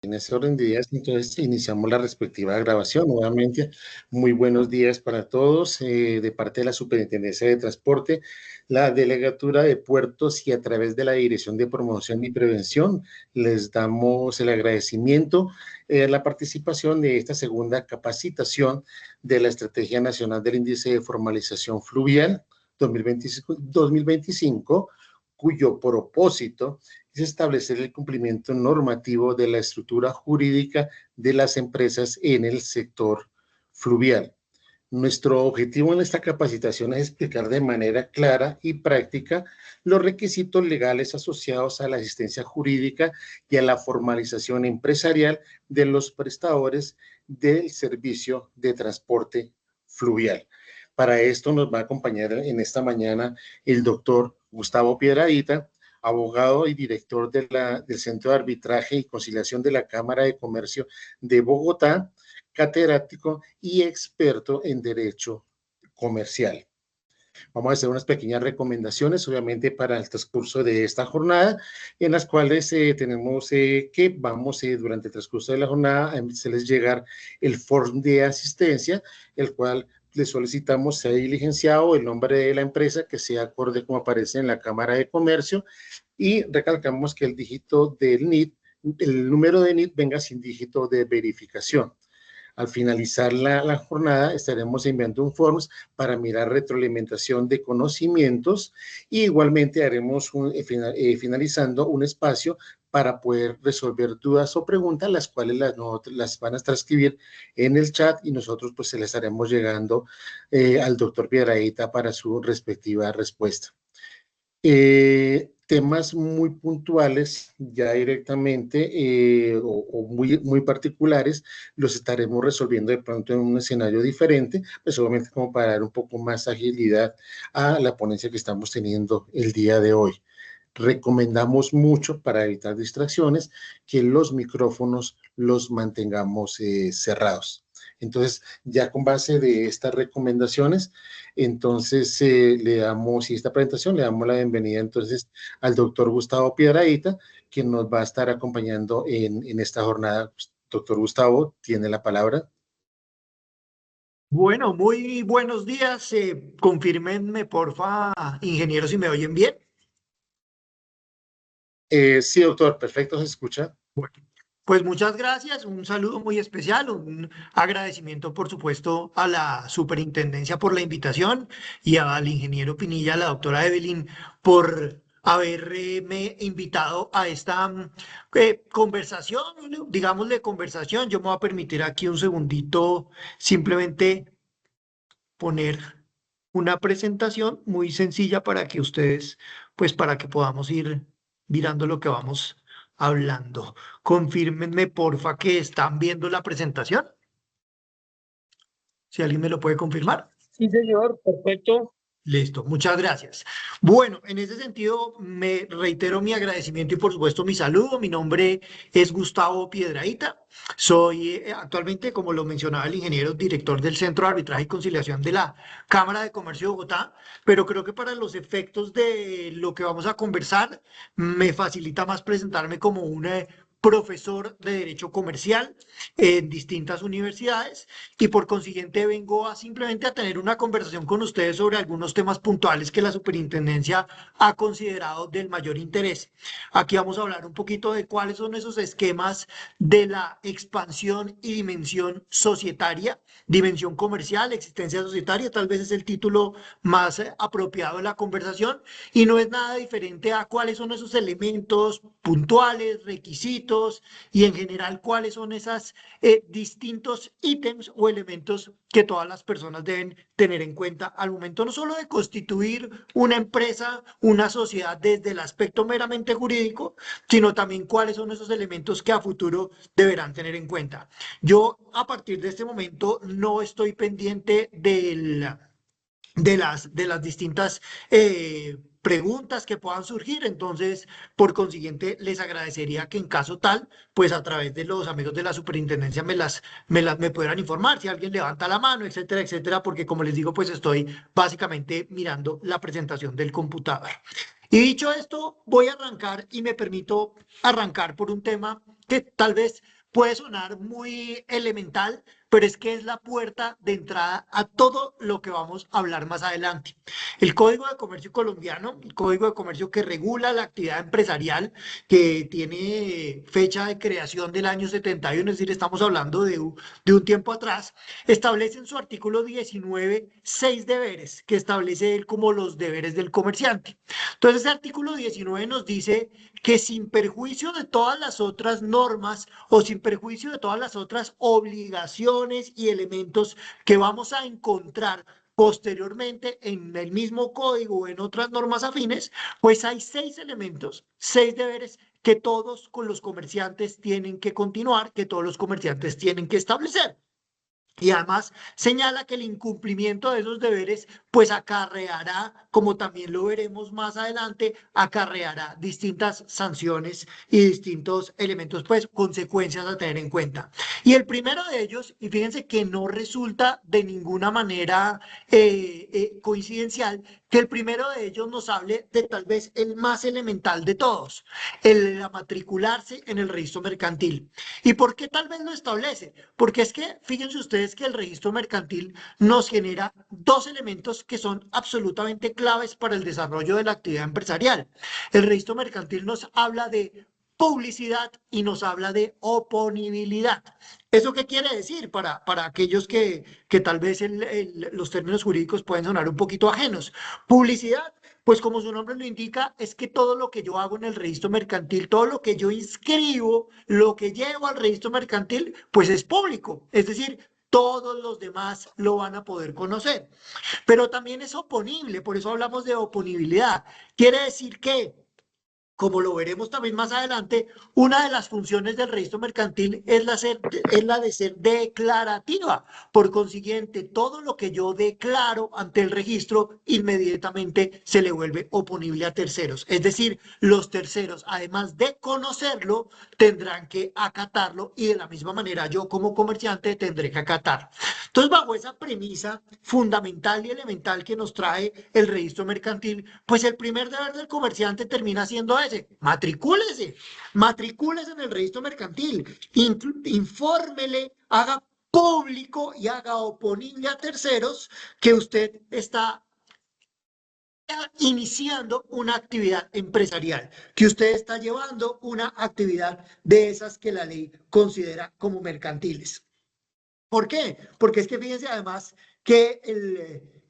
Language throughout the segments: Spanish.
En ese orden de días, entonces, iniciamos la respectiva grabación. Nuevamente, muy buenos días para todos. De parte de la Superintendencia de Transporte, la Delegatura de Puertos y a través de la Dirección de Promoción y Prevención, les damos el agradecimiento a la participación de esta segunda capacitación de la Estrategia Nacional del Índice de Formalización Fluvial 2025, cuyo propósito es establecer el cumplimiento normativo de la estructura jurídica de las empresas en el sector fluvial. Nuestro objetivo en esta capacitación es explicar de manera clara y práctica los requisitos legales asociados a la asistencia jurídica y a la formalización empresarial de los prestadores del servicio de transporte fluvial. Para esto nos va a acompañar en esta mañana el doctor Gustavo Piedradita, abogado y director del Centro de Arbitraje y Conciliación de la Cámara de Comercio de Bogotá, catedrático y experto en Derecho Comercial. Vamos a hacer unas pequeñas recomendaciones, obviamente, para el transcurso de esta jornada, en las cuales tenemos que vamos, durante el transcurso de la jornada, a hacerles llegar el form de asistencia, el cual le solicitamos sea diligenciado el nombre de la empresa, que sea acorde como aparece en la Cámara de Comercio, y recalcamos que el dígito del NIT, el número de NIT venga sin dígito de verificación. Al finalizar la jornada estaremos enviando un forms para mirar retroalimentación de conocimientos y igualmente haremos finalizando un espacio para poder resolver dudas o preguntas, las cuales las van a transcribir en el chat y nosotros pues se las estaremos llegando al doctor Piedradita para su respectiva respuesta. Temas muy puntuales, ya directamente o muy particulares, los estaremos resolviendo de pronto en un escenario diferente, pues obviamente como para dar un poco más agilidad a la ponencia que estamos teniendo el día de hoy. Recomendamos mucho para evitar distracciones que los micrófonos los mantengamos cerrados. Entonces, ya con base de estas recomendaciones, entonces le damos, y esta presentación, le damos la bienvenida entonces al doctor Gustavo Piedradita, que nos va a estar acompañando en esta jornada. Doctor Gustavo, tiene la palabra. Bueno, muy buenos días. Confírmenme, porfa, ingenieros, si me oyen bien. Sí, doctor, perfecto, se escucha. Bueno, pues muchas gracias. Un saludo muy especial, un agradecimiento, por supuesto, a la superintendencia por la invitación y al ingeniero Pinilla, a la doctora Evelyn, por haberme invitado a esta conversación, digámosle conversación. Yo me voy a permitir aquí un segundito, simplemente poner una presentación muy sencilla para que ustedes, pues para que podamos ir mirando lo que vamos hablando. Confírmenme, porfa, que están viendo la presentación. Si alguien me lo puede confirmar. Sí, señor, perfecto. Listo, muchas gracias. Bueno, en ese sentido, me reitero mi agradecimiento y por supuesto mi saludo. Mi nombre es Gustavo Piedrahita. Soy actualmente, como lo mencionaba el ingeniero, director del Centro de Arbitraje y Conciliación de la Cámara de Comercio de Bogotá, pero creo que para los efectos de lo que vamos a conversar, me facilita más presentarme como un profesor de Derecho Comercial en distintas universidades y por consiguiente vengo a simplemente a tener una conversación con ustedes sobre algunos temas puntuales que la superintendencia ha considerado del mayor interés. Aquí vamos a hablar un poquito de cuáles son esos esquemas de la expansión y dimensión societaria, dimensión comercial, existencia societaria, tal vez es el título más apropiado de la conversación y no es nada diferente a cuáles son esos elementos puntuales, requisitos y en general cuáles son esos distintos ítems o elementos que todas las personas deben tener en cuenta al momento no solo de constituir una empresa, una sociedad desde el aspecto meramente jurídico, sino también cuáles son esos elementos que a futuro deberán tener en cuenta. Yo a partir de este momento no estoy pendiente de las distintas preguntas que puedan surgir. Entonces, por consiguiente, les agradecería que en caso tal, pues a través de los amigos de la superintendencia me pudieran informar si alguien levanta la mano, etcétera, etcétera, porque como les digo, pues estoy básicamente mirando la presentación del computador. Y dicho esto, voy a arrancar y me permito arrancar por un tema que tal vez puede sonar muy elemental, pero es que es la puerta de entrada a todo lo que vamos a hablar más adelante. El Código de Comercio colombiano, el Código de Comercio que regula la actividad empresarial, que tiene fecha de creación del año 71, es decir, estamos hablando de un tiempo atrás, establece en su artículo 19 6 deberes que establece él como los deberes del comerciante. Entonces, ese artículo 19 nos dice que sin perjuicio de todas las otras normas o sin perjuicio de todas las otras obligaciones y elementos que vamos a encontrar posteriormente en el mismo código o en otras normas afines, pues hay 6 elementos, 6 deberes que todos con los comerciantes tienen que continuar, que todos los comerciantes tienen que establecer. Y además señala que el incumplimiento de esos deberes, pues acarreará, como también lo veremos más adelante, acarreará distintas sanciones y distintos elementos, pues consecuencias a tener en cuenta. Y el primero de ellos, y fíjense que no resulta de ninguna manera coincidencial, que el primero de ellos nos hable de tal vez el más elemental de todos, el de matricularse en el registro mercantil. ¿Y por qué tal vez lo establece? Porque es que, fíjense ustedes que el registro mercantil nos genera 2 elementos que son absolutamente claves para el desarrollo de la actividad empresarial. El registro mercantil nos habla de publicidad y nos habla de oponibilidad. ¿Eso qué quiere decir para aquellos que tal vez los términos jurídicos pueden sonar un poquito ajenos? Publicidad, pues como su nombre lo indica, es que todo lo que yo hago en el registro mercantil, todo lo que yo inscribo, lo que llevo al registro mercantil, pues es público. Es decir, todos los demás lo van a poder conocer. Pero también es oponible, por eso hablamos de oponibilidad. Quiere decir que, como lo veremos también más adelante, una de las funciones del registro mercantil es la de ser declarativa. Por consiguiente, todo lo que yo declaro ante el registro inmediatamente se le vuelve oponible a terceros. Es decir, los terceros, además de conocerlo, tendrán que acatarlo y de la misma manera yo como comerciante tendré que acatarlo. Entonces, bajo esa premisa fundamental y elemental que nos trae el registro mercantil, pues el primer deber del comerciante termina siendo ese: matricúlese, matricúlese en el registro mercantil, infórmele, haga público y haga oponible a terceros que usted está iniciando una actividad empresarial, que usted está llevando una actividad de esas que la ley considera como mercantiles. ¿Por qué? Porque es que fíjense además que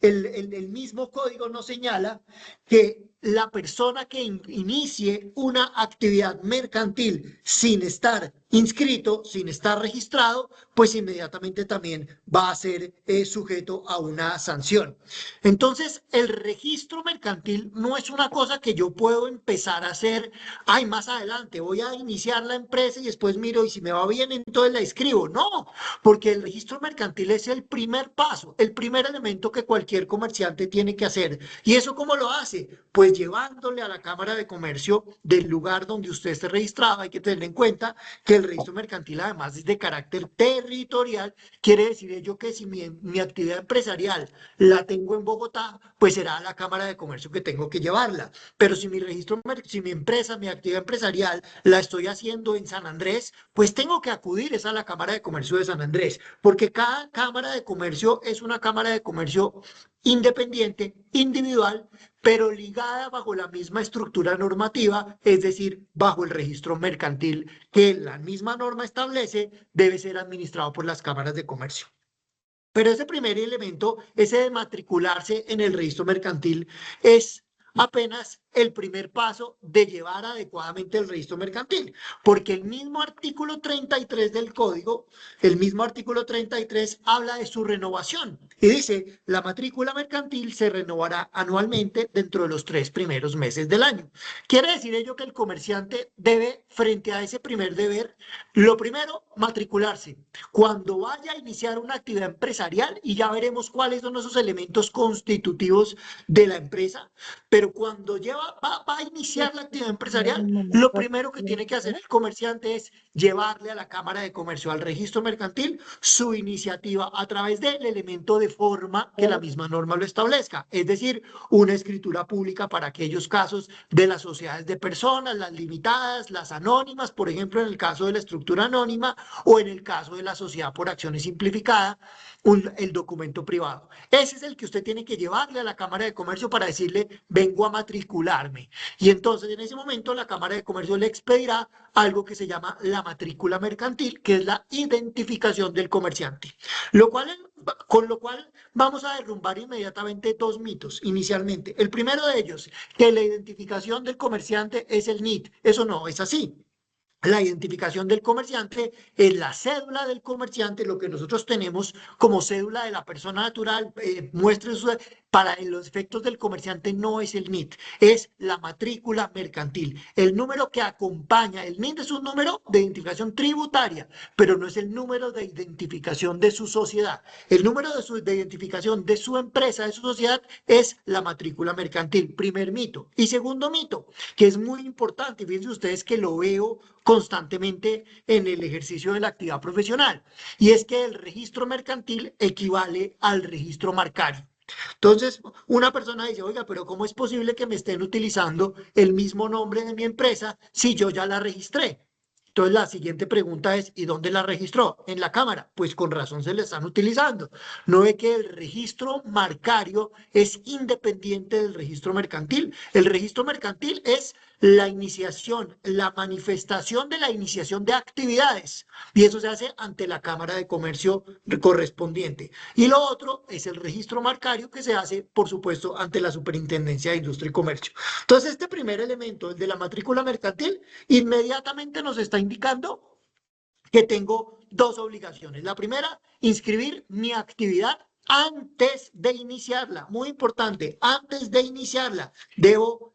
el mismo código nos señala que la persona que inicie una actividad mercantil sin estar inscrito, sin estar registrado, pues inmediatamente también va a ser sujeto a una sanción. Entonces, el registro mercantil no es una cosa que yo puedo empezar a hacer, ay, más adelante voy a iniciar la empresa y después miro y si me va bien, entonces la escribo. No, porque el registro mercantil es el primer paso, el primer elemento que cualquier comerciante tiene que hacer. ¿Y eso cómo lo hace? Pues llevándole a la Cámara de Comercio del lugar donde usted esté registrado. Hay que tener en cuenta que el registro mercantil además es de carácter territorial. Quiere decir ello que si mi actividad empresarial la tengo en Bogotá, pues será a la Cámara de Comercio que tengo que llevarla. Pero si si mi empresa, mi actividad empresarial la estoy haciendo en San Andrés, pues tengo que acudir a la Cámara de Comercio de San Andrés, porque cada Cámara de Comercio es una Cámara de Comercio independiente, individual, pero ligada bajo la misma estructura normativa, es decir, bajo el registro mercantil que la misma norma establece, debe ser administrado por las cámaras de comercio. Pero ese primer elemento, ese de matricularse en el registro mercantil, es apenas el primer paso de llevar adecuadamente el registro mercantil, porque el mismo artículo 33 del código, el mismo artículo 33 habla de su renovación y dice: la matrícula mercantil se renovará anualmente dentro de los 3 primeros meses del año. Quiere decir ello que el comerciante debe, frente a ese primer deber, lo primero, matricularse. Cuando vaya a iniciar una actividad empresarial, y ya veremos cuáles son esos elementos constitutivos de la empresa, pero cuando lleva va a iniciar la actividad empresarial, lo primero que tiene que hacer el comerciante es llevarle a la Cámara de Comercio, al registro mercantil, su iniciativa a través del elemento de forma que la misma norma lo establezca, es decir, una escritura pública para aquellos casos de las sociedades de personas, las limitadas, las anónimas, por ejemplo, en el caso de la estructura anónima o en el caso de la sociedad por acciones simplificada, el documento privado. Ese es el que usted tiene que llevarle a la Cámara de Comercio para decirle, vengo a matricularme. Y entonces en ese momento la Cámara de Comercio le expedirá algo que se llama la matrícula mercantil, que es la identificación del comerciante. Con lo cual vamos a derrumbar inmediatamente dos mitos inicialmente. El primero de ellos, que la identificación del comerciante es el NIT. Eso no es así. La identificación del comerciante es la cédula del comerciante, lo que nosotros tenemos como cédula de la persona natural, para los efectos del comerciante no es el NIT, es la matrícula mercantil. El número que acompaña, el NIT es un número de identificación tributaria, pero no es el número de identificación de su sociedad. El número de identificación de su empresa, de su sociedad, es la matrícula mercantil, primer mito. Y segundo mito, que es muy importante, fíjense ustedes que lo veo constantemente en el ejercicio de la actividad profesional, y es que el registro mercantil equivale al registro marcario. Entonces, una persona dice, oiga, pero ¿cómo es posible que me estén utilizando el mismo nombre de mi empresa si yo ya la registré? Entonces, la siguiente pregunta es, ¿y dónde la registró? En la Cámara. Pues con razón se le están utilizando. ¿No ve que el registro marcario es independiente del registro mercantil? El registro mercantil es la iniciación, la manifestación de la iniciación de actividades. Y eso se hace ante la Cámara de Comercio correspondiente. Y lo otro es el registro marcario que se hace, por supuesto, ante la Superintendencia de Industria y Comercio. Entonces, este primer elemento, el de la matrícula mercantil, inmediatamente nos está indicando que tengo dos obligaciones. La primera, inscribir mi actividad antes de iniciarla. Muy importante, antes de iniciarla, debo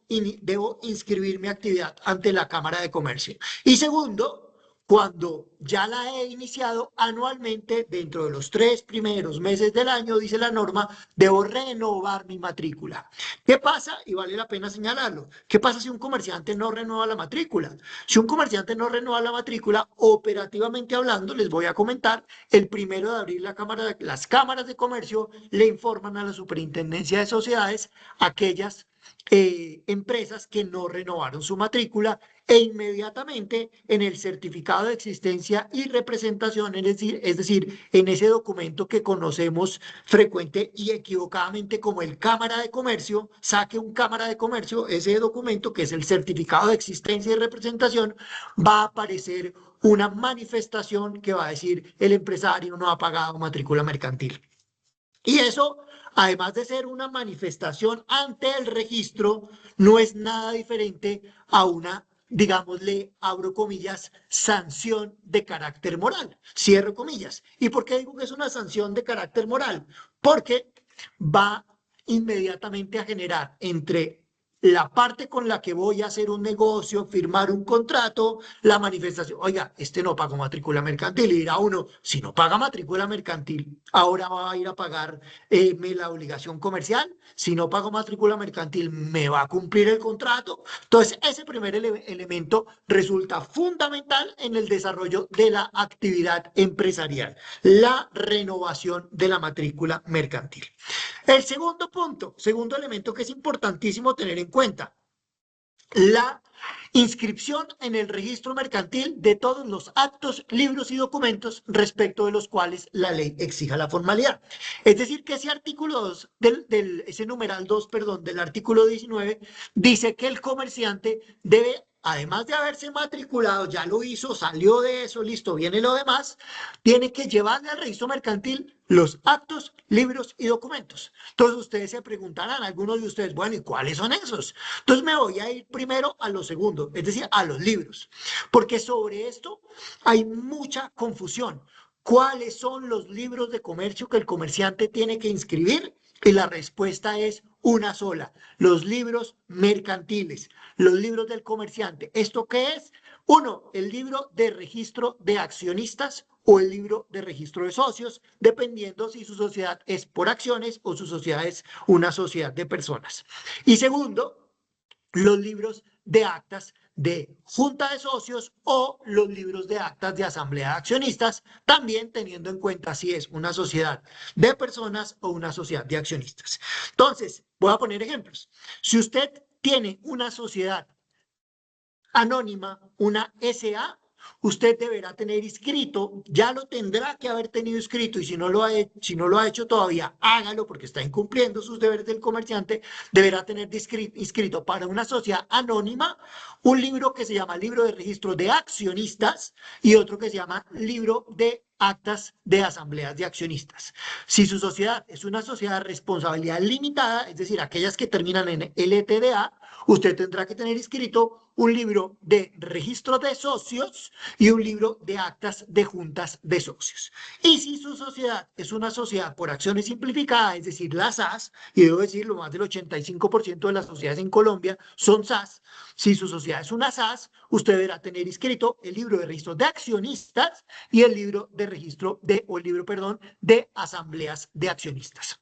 inscribir mi actividad ante la Cámara de Comercio. Y segundo, cuando ya la he iniciado anualmente, dentro de los 3 primeros meses del año, dice la norma, debo renovar mi matrícula. ¿Qué pasa? Y vale la pena señalarlo. ¿Qué pasa si un comerciante no renueva la matrícula? Si un comerciante no renueva la matrícula, operativamente hablando, les voy a comentar, el 1 de abril las cámaras de comercio le informan a la Superintendencia de Sociedades aquellas empresas que no renovaron su matrícula e inmediatamente en el certificado de existencia y representación, es decir, en ese documento que conocemos frecuente y equivocadamente como el Cámara de Comercio, saque un Cámara de Comercio, ese documento que es el certificado de existencia y representación, va a aparecer una manifestación que va a decir el empresario no ha pagado matrícula mercantil. Y eso, además de ser una manifestación ante el registro, no es nada diferente a una, digámosle, abro comillas, sanción de carácter moral, cierro comillas. ¿Y por qué digo que es una sanción de carácter moral? Porque va inmediatamente a generar entre la parte con la que voy a hacer un negocio, firmar un contrato, la manifestación, oiga, este no pagó matrícula mercantil, y dirá uno, si no paga matrícula mercantil, ahora va a ir a pagar la obligación comercial, si no pago matrícula mercantil, me va a cumplir el contrato. Entonces, ese primer elemento resulta fundamental en el desarrollo de la actividad empresarial, la renovación de la matrícula mercantil. El segundo punto, segundo elemento que es importantísimo tener en cuenta, la inscripción en el registro mercantil de todos los actos, libros y documentos respecto de los cuales la ley exija la formalidad. Es decir, que ese artículo 2, ese numeral 2, perdón, del artículo 19, dice que el comerciante debe, además de haberse matriculado, ya lo hizo, salió de eso, listo, viene lo demás, tiene que llevarle al registro mercantil los actos, libros y documentos. Entonces ustedes se preguntarán, algunos de ustedes, bueno, ¿y cuáles son esos? Entonces me voy a ir primero a lo segundo, es decir, a los libros, porque sobre esto hay mucha confusión. ¿Cuáles son los libros de comercio que el comerciante tiene que inscribir? Y la respuesta es una sola, los libros mercantiles, los libros del comerciante. ¿Esto qué es? Uno, el libro de registro de accionistas o el libro de registro de socios, dependiendo si su sociedad es por acciones o su sociedad es una sociedad de personas. Y segundo, los libros de actas de junta de socios o los libros de actas de asamblea de accionistas, también teniendo en cuenta si es una sociedad de personas o una sociedad de accionistas. Entonces, voy a poner ejemplos. Si usted tiene una sociedad anónima, una SA, usted deberá tener inscrito, ya lo tendrá que haber tenido inscrito y si no lo ha hecho todavía, hágalo porque está incumpliendo sus deberes del comerciante, deberá tener inscrito para una sociedad anónima un libro que se llama libro de registro de accionistas y otro que se llama libro de actas de asambleas de accionistas. Si su sociedad es una sociedad de responsabilidad limitada, es decir, aquellas que terminan en LTDA, usted tendrá que tener inscrito un libro de registro de socios y un libro de actas de juntas de socios. Y si su sociedad es una sociedad por acciones simplificadas, es decir, las SAS, y debo decirlo, más del 85% de las sociedades en Colombia son SAS, si su sociedad es una SAS, usted deberá tener inscrito el libro de registro de accionistas y el libro de registro de, o el libro, perdón, de asambleas de accionistas.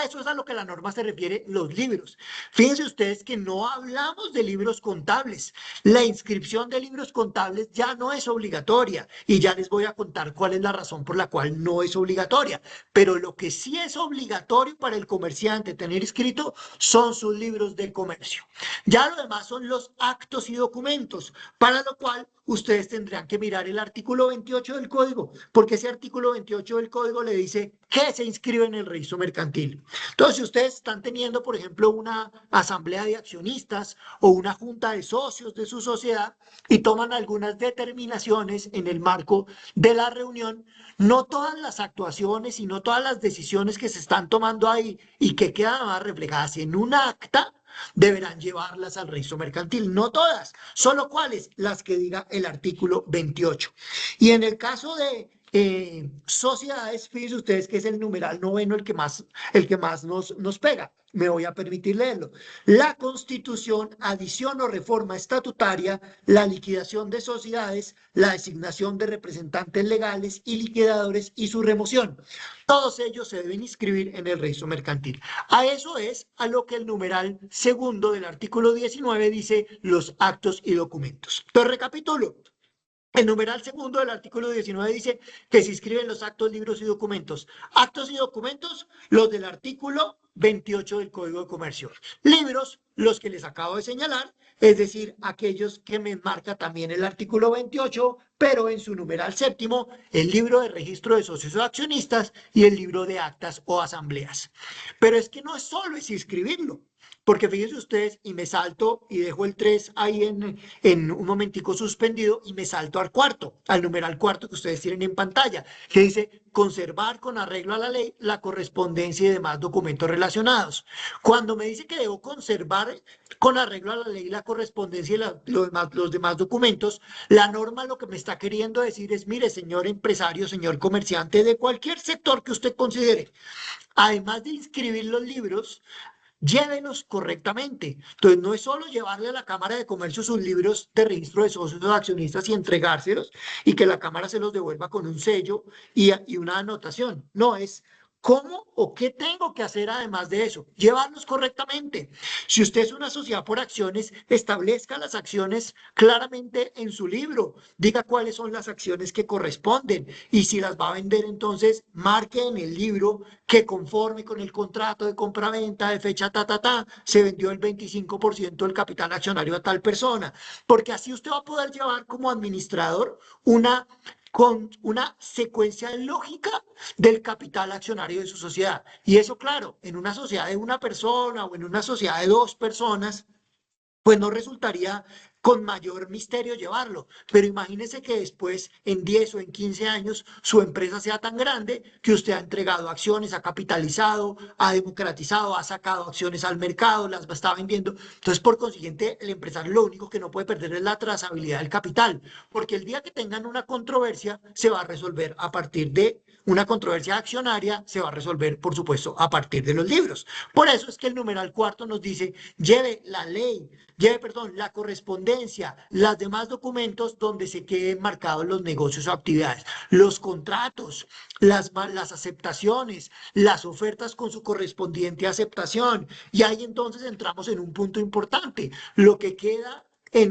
Eso es a lo que la norma se refiere, los libros. Fíjense ustedes que no hablamos de libros contables. La inscripción de libros contables ya no es obligatoria y ya les voy a contar cuál es la razón por la cual no es obligatoria. Pero lo que sí es obligatorio para el comerciante tener inscrito son sus libros de comercio. Ya lo demás son los actos y documentos, para lo cual ustedes tendrán que mirar el artículo 28 del código, porque ese artículo 28 del código le dice que se inscribe en el registro mercantil. Entonces, si ustedes están teniendo, por ejemplo, una asamblea de accionistas o una junta de socios de su sociedad y toman algunas determinaciones en el marco de la reunión, no todas las actuaciones y no todas las decisiones que se están tomando ahí y que quedan más reflejadas en un acta, deberán llevarlas al registro mercantil. No todas, solo cuáles, las que diga el artículo 28. Y en el caso de sociedades, fíjense ustedes que es el numeral noveno el que más nos pega. Me voy a permitir leerlo. La constitución, adición o reforma estatutaria, la liquidación de sociedades, la designación de representantes legales y liquidadores y su remoción. Todos ellos se deben inscribir en el registro mercantil. A eso es a lo que el numeral segundo del artículo 19 dice los actos y documentos. Entonces, recapitulo. El numeral segundo del artículo 19 dice que se inscriben los actos, libros y documentos. Actos y documentos, los del artículo 28 del Código de Comercio. Libros, los que les acabo de señalar, es decir, aquellos que me marca también el artículo 28, pero en su numeral séptimo, el libro de registro de socios o accionistas y el libro de actas o asambleas. Pero es que no es solo es inscribirlo. Porque fíjense ustedes, y me salto y dejo el 3 ahí en un momentico suspendido y me salto al cuarto, al numeral cuarto que ustedes tienen en pantalla, que dice conservar con arreglo a la ley la correspondencia y demás documentos relacionados. Cuando me dice que debo conservar con arreglo a la ley la correspondencia y los demás documentos, la norma lo que me está queriendo decir es, mire, señor empresario, señor comerciante, de cualquier sector que usted considere, además de inscribir los libros, llévelos correctamente. Entonces, no es solo llevarle a la Cámara de Comercio sus libros de registro de socios o accionistas y entregárselos y que la Cámara se los devuelva con un sello y una anotación. No, es cómo o qué tengo que hacer además de eso. Llevarlos correctamente. Si usted es una sociedad por acciones, establezca las acciones claramente en su libro. Diga cuáles son las acciones que corresponden y si las va a vender, entonces marque en el libro que conforme con el contrato de compraventa de fecha se vendió el 25% del capital accionario a tal persona, porque así usted va a poder llevar como administrador con una secuencia lógica del capital accionario de su sociedad. Y eso, claro, en una sociedad de una persona o en una sociedad de dos personas, pues no resultaría con mayor misterio llevarlo. Pero imagínese que después, en 10 o en 15 años, su empresa sea tan grande que usted ha entregado acciones, ha capitalizado, ha democratizado, ha sacado acciones al mercado, las está vendiendo. Entonces, por consiguiente, el empresario lo único que no puede perder es la trazabilidad del capital, porque el día que tengan una controversia, se va a resolver a partir de una controversia accionaria se va a resolver, por supuesto, a partir de los libros. Por eso es que el numeral cuarto nos dice, perdón, la correspondencia, los demás documentos donde se queden marcados los negocios o actividades, los contratos, las aceptaciones, las ofertas con su correspondiente aceptación. Y ahí entonces entramos en un punto importante, lo que queda en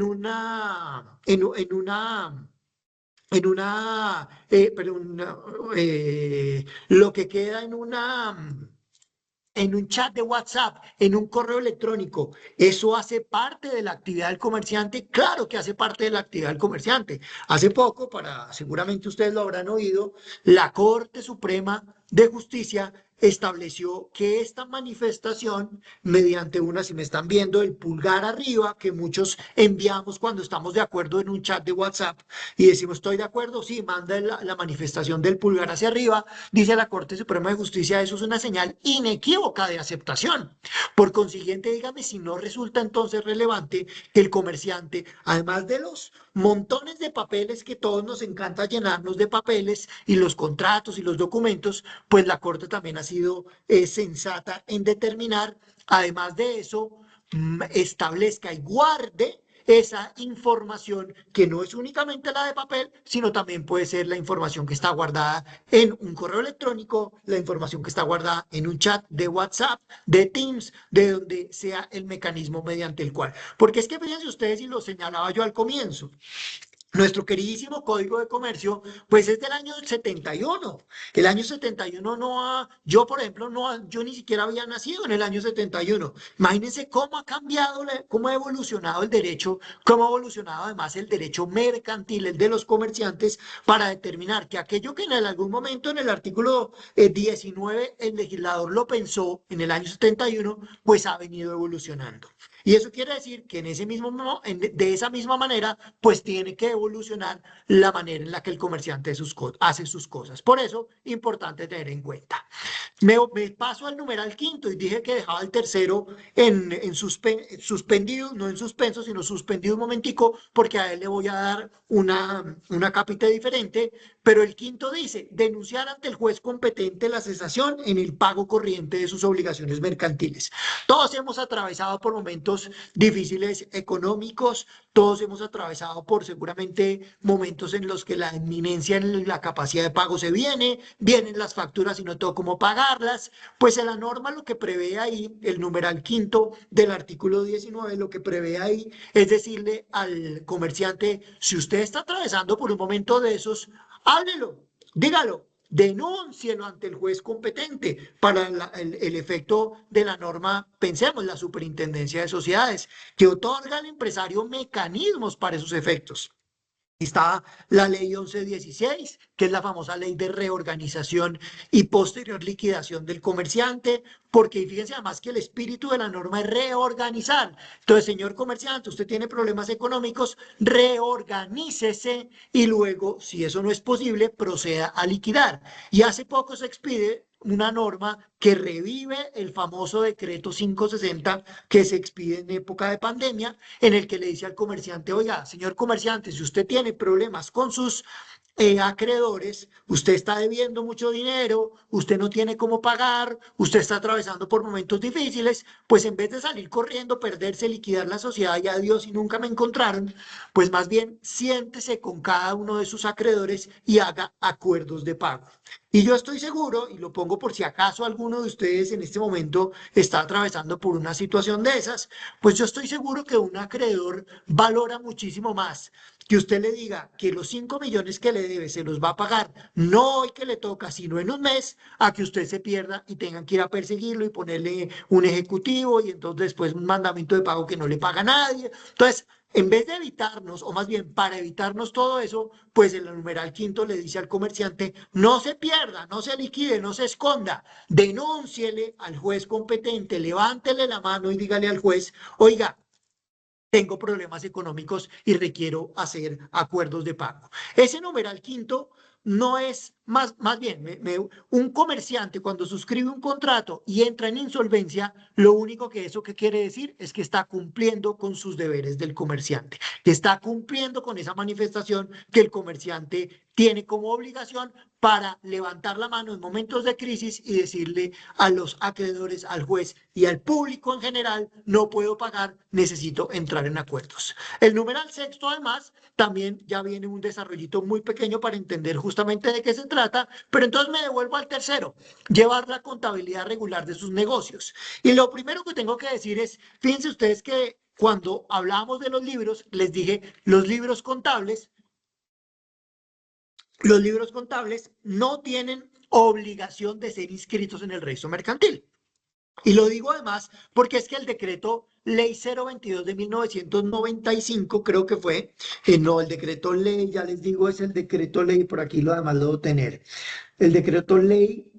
lo que queda en un chat de WhatsApp, en un correo electrónico, ¿eso hace parte de la actividad del comerciante? Claro que hace parte de la actividad del comerciante. Hace poco, seguramente ustedes lo habrán oído, la Corte Suprema de Justicia estableció que esta manifestación, mediante si me están viendo, el pulgar arriba que muchos enviamos cuando estamos de acuerdo en un chat de WhatsApp y decimos estoy de acuerdo, sí, manda la manifestación del pulgar hacia arriba, dice la Corte Suprema de Justicia, eso es una señal inequívoca de aceptación. Por consiguiente, dígame si no resulta entonces relevante que el comerciante, además de los montones de papeles que todos nos encanta llenarnos de papeles y los contratos y los documentos, pues la Corte también ha sido sensata en determinar, además de eso, establezca y guarde esa información que no es únicamente la de papel, sino también puede ser la información que está guardada en un correo electrónico, la información que está guardada en un chat de WhatsApp, de Teams, de donde sea el mecanismo mediante el cual. Porque es que fíjense ustedes, y lo señalaba yo al comienzo, nuestro queridísimo Código de Comercio, pues es del año 71. El año 71 yo por ejemplo, yo ni siquiera había nacido en el año 71. Imagínense cómo ha cambiado, cómo ha evolucionado el derecho, cómo ha evolucionado además el derecho mercantil, el de los comerciantes, para determinar que aquello que en algún momento en el artículo 19 el legislador lo pensó en el año 71, pues ha venido evolucionando. Y eso quiere decir que de esa misma manera, pues tiene que evolucionar la manera en la que el comerciante hace sus cosas. Por eso, importante tener en cuenta. Me paso al numeral quinto y dije que dejaba el tercero suspendido, no en suspenso, sino suspendido un momentico, porque a él le voy a dar una capita diferente. Pero el quinto dice, denunciar ante el juez competente la cesación en el pago corriente de sus obligaciones mercantiles. Todos hemos atravesado por momentos difíciles económicos, todos hemos atravesado por seguramente momentos en los que la inminencia en la capacidad de pago vienen las facturas y no tengo cómo pagarlas. Pues en la norma lo que prevé ahí, el numeral quinto del artículo 19, lo que prevé ahí es decirle al comerciante, si usted está atravesando por un momento de esos, háblelo, dígalo, denúncielo ante el juez competente para el efecto de la norma, pensemos, la Superintendencia de Sociedades, que otorga al empresario mecanismos para esos efectos. Está la ley 1116, que es la famosa ley de reorganización y posterior liquidación del comerciante, porque fíjense además que el espíritu de la norma es reorganizar. Entonces, señor comerciante, usted tiene problemas económicos, reorganícese y luego, si eso no es posible, proceda a liquidar. Y hace poco se expide una norma que revive el famoso decreto 560 que se expide en época de pandemia, en el que le dice al comerciante, oiga, señor comerciante, si usted tiene problemas con sus acreedores, usted está debiendo mucho dinero, usted no tiene cómo pagar, usted está atravesando por momentos difíciles, pues en vez de salir corriendo, perderse, liquidar la sociedad y adiós y nunca me encontraron, pues más bien siéntese con cada uno de sus acreedores y haga acuerdos de pago. Y yo estoy seguro, y lo pongo por si acaso alguno de ustedes en este momento está atravesando por una situación de esas, pues yo estoy seguro que un acreedor valora muchísimo más que usted le diga que los 5 millones que le debe se los va a pagar, no hoy que le toca, sino en un mes, a que usted se pierda y tengan que ir a perseguirlo y ponerle un ejecutivo y entonces después un mandamiento de pago que no le paga a nadie. Entonces, en vez de evitarnos, o más bien para evitarnos todo eso, pues el numeral quinto le dice al comerciante, no se pierda, no se liquide, no se esconda, denúnciele al juez competente, levántele la mano y dígale al juez, oiga, tengo problemas económicos y requiero hacer acuerdos de pago. Ese numeral quinto no es más bien, un comerciante cuando suscribe un contrato y entra en insolvencia, lo único que eso que quiere decir es que está cumpliendo con sus deberes del comerciante, que está cumpliendo con esa manifestación que el comerciante tiene como obligación para levantar la mano en momentos de crisis y decirle a los acreedores, al juez y al público en general, no puedo pagar, necesito entrar en acuerdos. El numeral sexto, además, también ya viene un desarrollito muy pequeño para entender justamente de qué se trata, pero entonces me devuelvo al tercero, llevar la contabilidad regular de sus negocios. Y lo primero que tengo que decir es, fíjense ustedes que cuando hablábamos de los libros, les dije, los libros contables no tienen obligación de ser inscritos en el registro mercantil. Y lo digo además porque es que el decreto ley 022 de 1995, creo que fue, no, el decreto ley, ya les digo, es el decreto ley, por aquí lo además lo debo tener, el decreto ley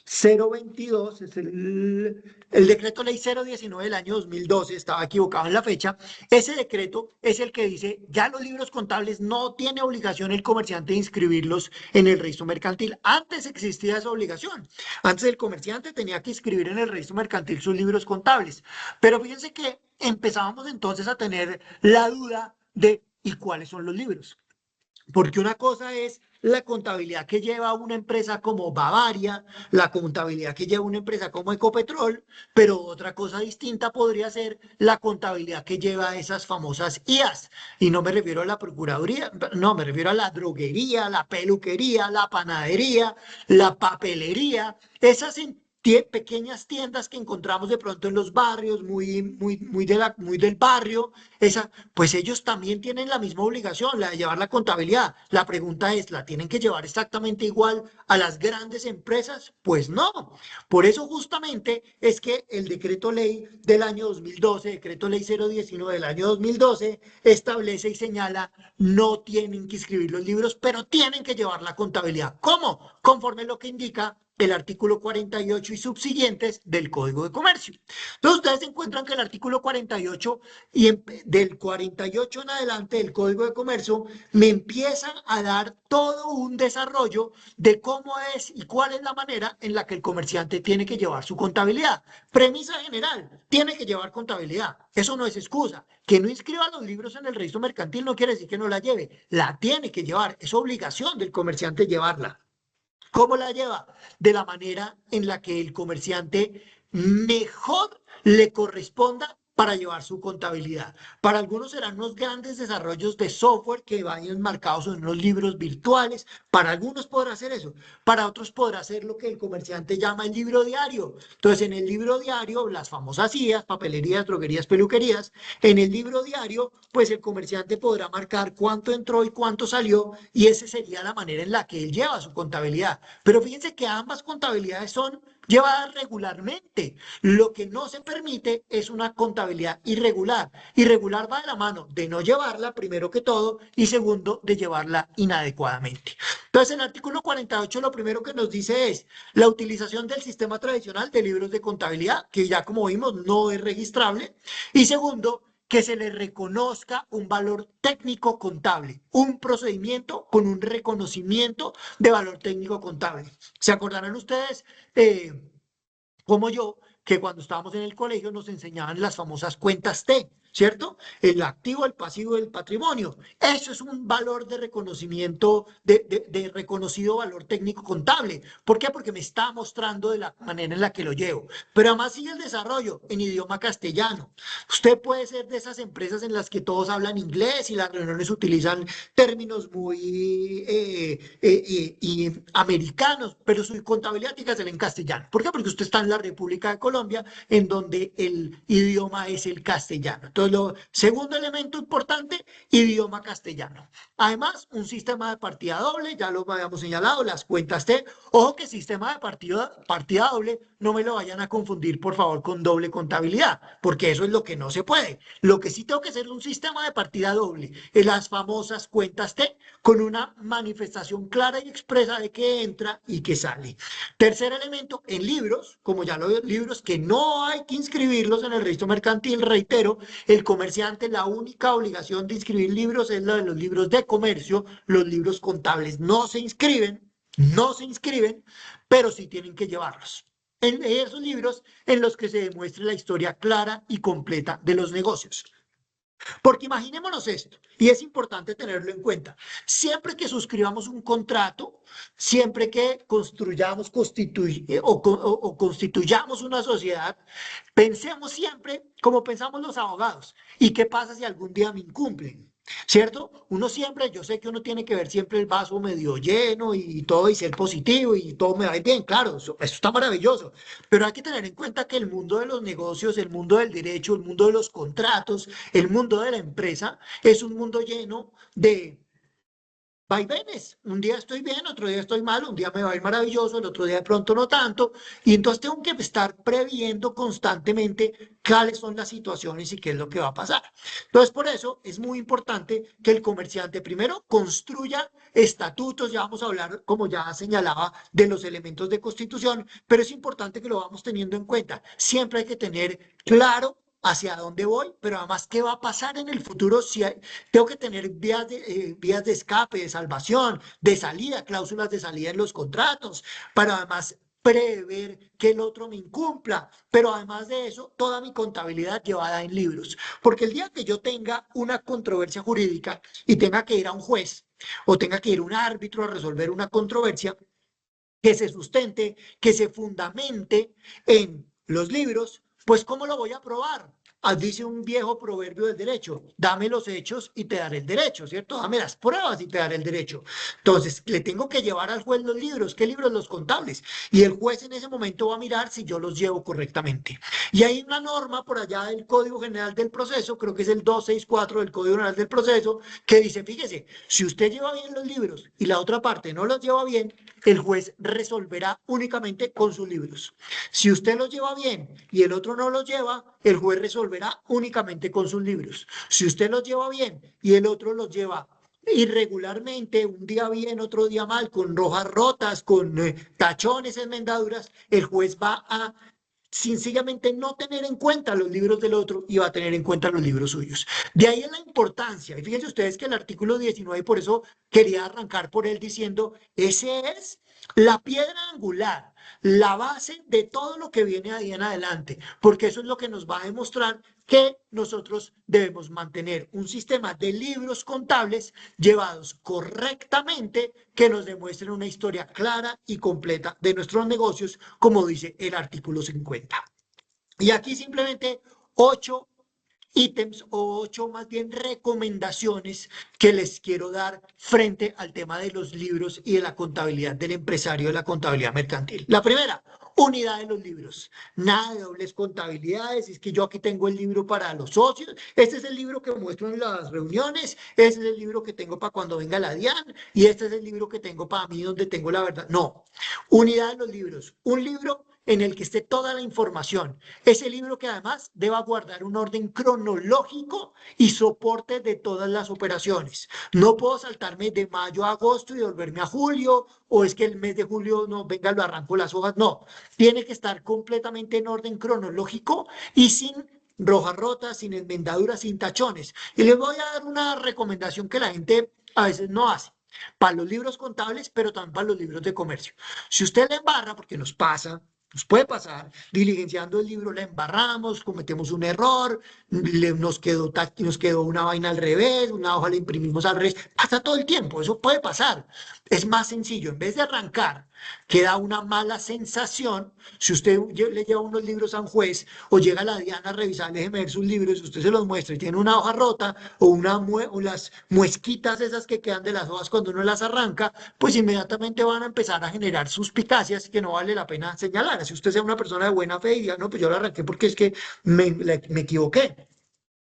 022 es el decreto ley 019 del año 2012, estaba equivocado en la fecha. Ese decreto es el que dice, ya los libros contables no tiene obligación el comerciante de inscribirlos en el registro mercantil. Antes existía esa obligación. Antes el comerciante tenía que inscribir en el registro mercantil sus libros contables. Pero fíjense que empezábamos entonces a tener la duda de, ¿y cuáles son los libros? Porque una cosa es la contabilidad que lleva una empresa como Bavaria, la contabilidad que lleva una empresa como Ecopetrol, pero otra cosa distinta podría ser la contabilidad que lleva esas famosas IAS. Y no me refiero a la procuraduría, no, me refiero a la droguería, la peluquería, la panadería, la papelería, esas pequeñas tiendas que encontramos de pronto en los barrios, muy del barrio, pues ellos también tienen la misma obligación, la de llevar la contabilidad. La pregunta es, ¿la tienen que llevar exactamente igual a las grandes empresas? Pues no. Por eso justamente es que el decreto ley del año 2012, decreto ley 019 del año 2012, establece y señala, no tienen que inscribir los libros, pero tienen que llevar la contabilidad. ¿Cómo? Conforme lo que indica el artículo 48 y subsiguientes del Código de Comercio. Entonces, ustedes encuentran que el artículo 48 del 48 en adelante del Código de Comercio me empiezan a dar todo un desarrollo de cómo es y cuál es la manera en la que el comerciante tiene que llevar su contabilidad. Premisa general, tiene que llevar contabilidad. Eso no es excusa. Que no inscriba los libros en el registro mercantil no quiere decir que no la lleve. La tiene que llevar. Es obligación del comerciante llevarla. ¿Cómo la lleva? De la manera en la que el comerciante mejor le corresponda para llevar su contabilidad. Para algunos serán unos grandes desarrollos de software que vayan marcados en unos libros virtuales. Para algunos podrá hacer eso. Para otros podrá hacer lo que el comerciante llama el libro diario. Entonces, en el libro diario, las famosas IAS, papelerías, droguerías, peluquerías, en el libro diario, pues el comerciante podrá marcar cuánto entró y cuánto salió, y esa sería la manera en la que él lleva su contabilidad. Pero fíjense que ambas contabilidades son llevadas regularmente. Lo que no se permite es una contabilidad irregular. Irregular va de la mano de no llevarla, primero que todo, y segundo, de llevarla inadecuadamente. Entonces, el artículo 48 lo primero que nos dice es la utilización del sistema tradicional de libros de contabilidad, que ya como vimos no es registrable. Y segundo, que se le reconozca un valor técnico contable, un procedimiento con un reconocimiento de valor técnico contable. ¿Se acordarán ustedes, como yo, que cuando estábamos en el colegio nos enseñaban las famosas cuentas T, ¿cierto? El activo, el pasivo y el patrimonio. Eso es un valor de reconocimiento, de reconocido valor técnico contable. ¿Por qué? Porque me está mostrando de la manera en la que lo llevo. Pero además sigue el desarrollo en idioma castellano. Usted puede ser de esas empresas en las que todos hablan inglés y las reuniones utilizan términos muy y americanos, pero su contabilidad tiene que ser en castellano. ¿Por qué? Porque usted está en la República de Colombia, en donde el idioma es el castellano. Entonces, lo segundo elemento importante, idioma castellano. Además, un sistema de partida doble, ya lo habíamos señalado, las cuentas T. Ojo que sistema de partida doble, no me lo vayan a confundir, por favor, con doble contabilidad, porque eso es lo que no se puede. Lo que sí tengo que hacer es un sistema de partida doble, es las famosas cuentas T, con una manifestación clara y expresa de que entra y que sale. Tercer elemento, en libros, como ya lo veo, libros que no hay que inscribirlos en el registro mercantil, reitero, el comerciante la única obligación de inscribir libros es la de los libros de comercio, los libros contables no se inscriben, pero sí tienen que llevarlos. En esos libros en los que se demuestre la historia clara y completa de los negocios. Porque imaginémonos esto, y es importante tenerlo en cuenta. Siempre que suscribamos un contrato, siempre que construyamos o constituyamos una sociedad, pensemos siempre como pensamos los abogados. ¿Y qué pasa si algún día me incumplen? ¿Cierto? Uno siempre, yo sé que uno tiene que ver siempre el vaso medio lleno y todo y ser positivo y todo me va a ir bien, claro, eso está maravilloso, pero hay que tener en cuenta que el mundo de los negocios, el mundo del derecho, el mundo de los contratos, el mundo de la empresa es un mundo lleno de vaivenes. Un día estoy bien, otro día estoy mal, un día me va a ir maravilloso, el otro día de pronto no tanto, y entonces tengo que estar previendo constantemente cuáles son las situaciones y qué es lo que va a pasar. Entonces, por eso es muy importante que el comerciante primero construya estatutos, ya vamos a hablar, como ya señalaba, de los elementos de constitución, pero es importante que lo vamos teniendo en cuenta. Siempre hay que tener claro hacia dónde voy, pero además qué va a pasar en el futuro si tengo que tener vías de escape, de salvación, de salida, cláusulas de salida en los contratos, para además prever que el otro me incumpla, pero además de eso, toda mi contabilidad llevada en libros, porque el día que yo tenga una controversia jurídica y tenga que ir a un juez o tenga que ir a un árbitro a resolver una controversia, que se sustente, que se fundamente en los libros, pues ¿cómo lo voy a probar? Dice un viejo proverbio del derecho, dame los hechos y te daré el derecho, ¿cierto? Dame las pruebas y te daré el derecho. Entonces, le tengo que llevar al juez los libros. ¿Qué libros? Los contables. Y el juez en ese momento va a mirar si yo los llevo correctamente. Y hay una norma por allá del Código General del Proceso, creo que es el 264 del Código General del Proceso, que dice, fíjese, si usted lleva bien los libros y la otra parte no los lleva bien, el juez resolverá únicamente con sus libros. Si usted los lleva bien y el otro no los lleva, el juez resolverá únicamente con sus libros. Si usted los lleva bien y el otro los lleva irregularmente, un día bien, otro día mal, con rojas rotas, con tachones, enmendaduras, el juez va a sencillamente no tener en cuenta los libros del otro y va a tener en cuenta los libros suyos. De ahí es la importancia. Y fíjense ustedes que el artículo 19, y por eso quería arrancar por él diciendo, ese es la piedra angular, la base de todo lo que viene ahí en adelante, porque eso es lo que nos va a demostrar que nosotros debemos mantener un sistema de libros contables llevados correctamente que nos demuestren una historia clara y completa de nuestros negocios, como dice el artículo 50. Y aquí simplemente 8 ítems o 8 más bien recomendaciones que les quiero dar frente al tema de los libros y de la contabilidad del empresario, de la contabilidad mercantil. La primera, unidad de los libros. Nada de dobles contabilidades. Es que yo aquí tengo el libro para los socios. Este es el libro que muestro en las reuniones. Este es el libro que tengo para cuando venga la DIAN. Y este es el libro que tengo para mí donde tengo la verdad. No. Unidad de los libros. Un libro en el que esté toda la información. Ese libro que además deba guardar un orden cronológico y soporte de todas las operaciones. No puedo saltarme de mayo a agosto y volverme a julio, o es que el mes de julio no, venga, lo arranco las hojas. No, tiene que estar completamente en orden cronológico y sin rojas rotas, sin enmendaduras, sin tachones. Y les voy a dar una recomendación que la gente a veces no hace. Para los libros contables, pero también para los libros de comercio. Si usted le embarra, porque nos pasa, nos puede pasar, diligenciando el libro, la embarramos, cometemos un error, nos quedó una vaina al revés, una hoja la imprimimos al revés, pasa todo el tiempo, eso puede pasar. Es más sencillo, en vez de arrancar, queda una mala sensación. Si usted le lleva unos libros a un juez o llega a la DIAN a revisar, déjeme ver sus libros, usted se los muestra y tiene una hoja rota o las muesquitas esas que quedan de las hojas cuando uno las arranca, pues inmediatamente van a empezar a generar suspicacias que no vale la pena señalar. Si usted sea una persona de buena fe y diga, no, pues yo lo arranqué porque es que me equivoqué.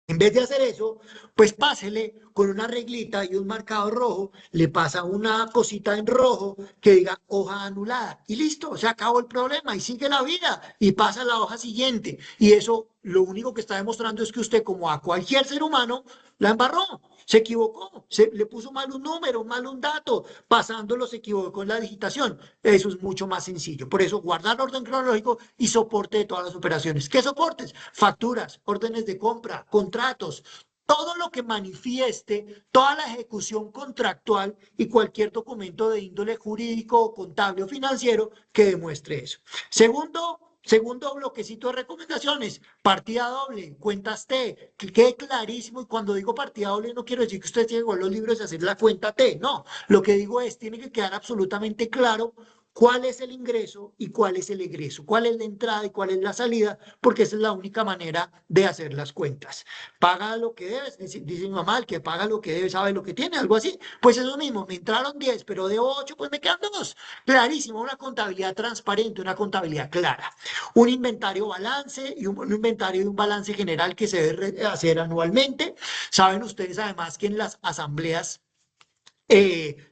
En vez de hacer eso, pues pásele con una reglita y un marcador rojo, le pasa una cosita en rojo que diga hoja anulada y listo, se acabó el problema y sigue la vida y pasa a la hoja siguiente. Y eso lo único que está demostrando es que usted, como a cualquier ser humano, la embarró se equivocó, le puso mal un número, mal un dato, pasándolo se equivocó con la digitación. Eso es mucho más sencillo. Por eso, guardar orden cronológico y soporte de todas las operaciones. ¿Qué soportes? Facturas, órdenes de compra, contratos, todo lo que manifieste, toda la ejecución contractual y cualquier documento de índole jurídico, contable o financiero que demuestre eso. Segundo bloquecito de recomendaciones, partida doble, cuentas T, que quede clarísimo. Y cuando digo partida doble no quiero decir que usted llegó a los libros y hacer la cuenta T, no. Lo que digo es, tiene que quedar absolutamente claro cuál es el ingreso y cuál es el egreso, cuál es la entrada y cuál es la salida, porque esa es la única manera de hacer las cuentas. Paga lo que debes, dice mi mamá, el que paga lo que debe sabe lo que tiene, algo así. Pues eso mismo, me entraron 10, pero de 8, pues me quedan 2. Clarísimo, una contabilidad transparente, una contabilidad clara. Un inventario balance y un inventario y un balance general que se debe hacer anualmente. Saben ustedes además que en las asambleas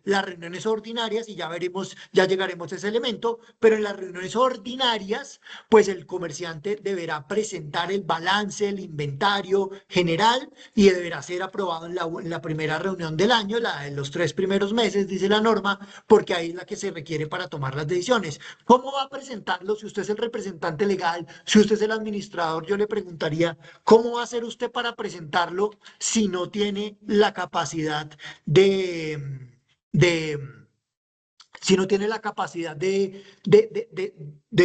las reuniones ordinarias, y ya veremos, ya llegaremos a ese elemento, pero en las reuniones ordinarias, pues el comerciante deberá presentar el balance, el inventario general y deberá ser aprobado en la primera reunión del año, la de los 3 primeros meses, dice la norma, porque ahí es la que se requiere para tomar las decisiones. ¿Cómo va a presentarlo? Si usted es el representante legal, si usted es el administrador, yo le preguntaría, ¿cómo va a hacer usted para presentarlo si no tiene la capacidad de si no tiene la capacidad de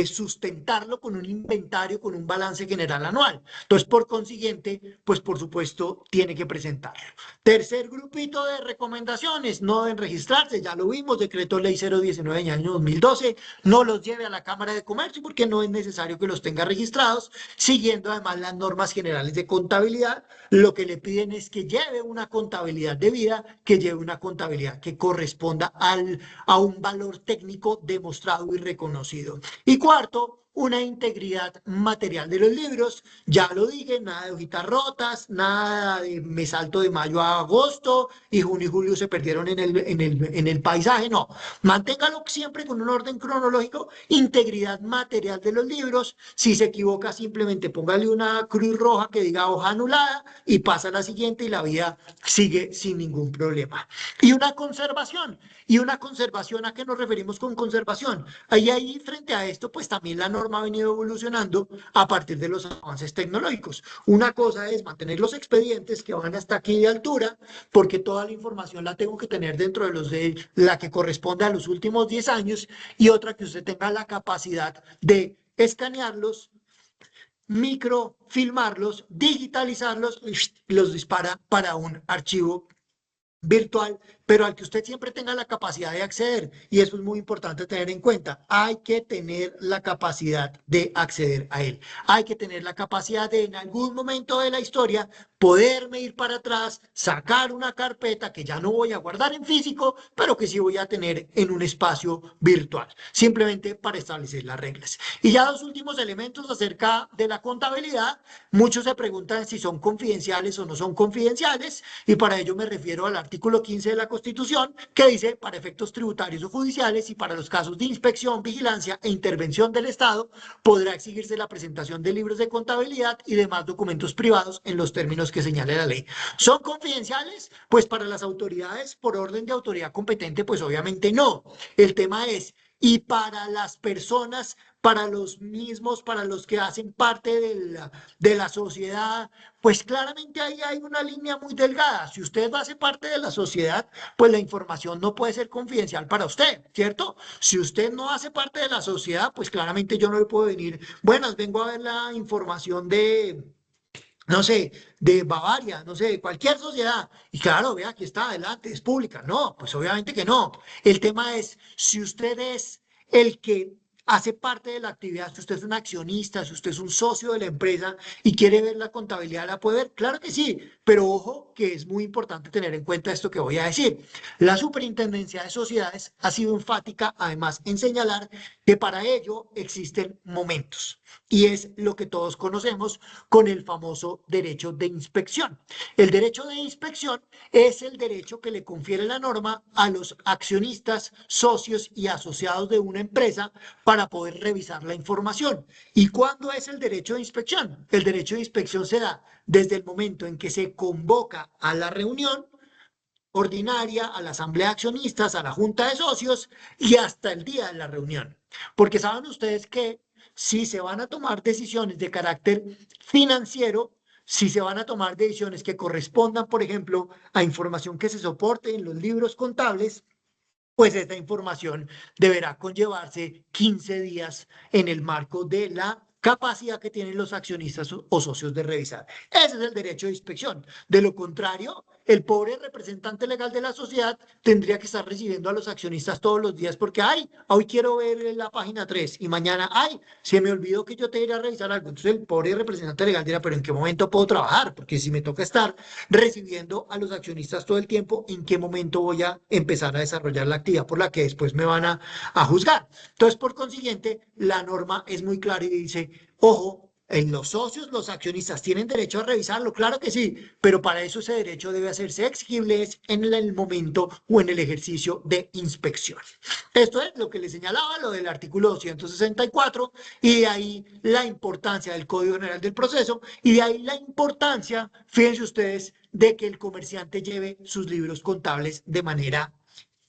sustentarlo con un inventario, con un balance general anual? Entonces, por consiguiente, pues por supuesto, tiene que presentarlo. Tercer grupito de recomendaciones, no deben registrarse, ya lo vimos, decreto ley 019 del año 2012, no los lleve a la Cámara de Comercio porque no es necesario que los tenga registrados, siguiendo además las normas generales de contabilidad. Lo que le piden es que lleve una contabilidad debida, que lleve una contabilidad que corresponda a un valor técnico demostrado y reconocido. Y cuarto, una integridad material de los libros. Ya lo dije, nada de hojitas rotas, nada de me salto de mayo a agosto y junio y julio se perdieron en el paisaje. No, manténgalo siempre con un orden cronológico, integridad material de los libros. Si se equivoca, simplemente póngale una cruz roja que diga hoja anulada y pasa a la siguiente y la vida sigue sin ningún problema. Y una conservación. ¿Y una conservación a qué nos referimos con conservación? Ahí frente a esto, pues también la norma ha venido evolucionando a partir de los avances tecnológicos. Una cosa es mantener los expedientes que van hasta aquí de altura, porque toda la información la tengo que tener dentro de la que corresponde a los últimos 10 años, y otra que usted tenga la capacidad de escanearlos, microfilmarlos, digitalizarlos y los dispara para un archivo virtual, pero al que usted siempre tenga la capacidad de acceder. Y eso es muy importante tener en cuenta. Hay que tener la capacidad de acceder a él. Hay que tener la capacidad de en algún momento de la historia poderme ir para atrás, sacar una carpeta que ya no voy a guardar en físico, pero que sí voy a tener en un espacio virtual, simplemente para establecer las reglas. Y ya los últimos elementos acerca de la contabilidad, muchos se preguntan si son confidenciales o no son confidenciales, y para ello me refiero al artículo 15 de la Constitución, que dice: para efectos tributarios o judiciales y para los casos de inspección, vigilancia e intervención del Estado, podrá exigirse la presentación de libros de contabilidad y demás documentos privados en los términos que señale la ley. ¿Son confidenciales? Pues para las autoridades, por orden de autoridad competente, pues obviamente no. El tema es, y para las personas, para los mismos, para los que hacen parte de la sociedad, pues claramente ahí hay una línea muy delgada. Si usted hace parte de la sociedad, pues la información no puede ser confidencial para usted, ¿cierto? Si usted no hace parte de la sociedad, pues claramente yo no le puedo venir, buenas, vengo a ver la información de, no sé, de Bavaria, no sé, de cualquier sociedad. Y claro, vea, aquí está, adelante, es pública. No, pues obviamente que no. El tema es, si usted es el que hace parte de la actividad, si usted es un accionista, si usted es un socio de la empresa y quiere ver la contabilidad, ¿la puede ver? Claro que sí, pero ojo que es muy importante tener en cuenta esto que voy a decir. La Superintendencia de Sociedades ha sido enfática, además, en señalar que para ello existen momentos. Y es lo que todos conocemos con el famoso derecho de inspección. El derecho de inspección es el derecho que le confiere la norma a los accionistas, socios y asociados de una empresa para poder revisar la información. ¿Y cuándo es el derecho de inspección? El derecho de inspección se da desde el momento en que se convoca a la reunión ordinaria, a la asamblea de accionistas, a la junta de socios y hasta el día de la reunión. Porque saben ustedes que si se van a tomar decisiones de carácter financiero, si se van a tomar decisiones que correspondan, por ejemplo, a información que se soporte en los libros contables, pues esta información deberá conllevarse 15 días en el marco de la capacidad que tienen los accionistas o socios de revisar. Ese es el derecho de inspección. De lo contrario, el pobre representante legal de la sociedad tendría que estar recibiendo a los accionistas todos los días porque, ay, hoy quiero ver la página 3 y mañana, ay, se me olvidó que yo te iría a revisar algo. Entonces el pobre representante legal dirá, pero ¿en qué momento puedo trabajar? Porque si me toca estar recibiendo a los accionistas todo el tiempo, ¿en qué momento voy a empezar a desarrollar la actividad por la que después me van a juzgar? Entonces, por consiguiente, la norma es muy clara y dice, ojo, en los socios, los accionistas tienen derecho a revisarlo, claro que sí, pero para eso ese derecho debe hacerse exigible en el momento o en el ejercicio de inspección. Esto es lo que le señalaba, lo del artículo 264, y de ahí la importancia del Código General del Proceso, y de ahí la importancia, fíjense ustedes, de que el comerciante lleve sus libros contables de manera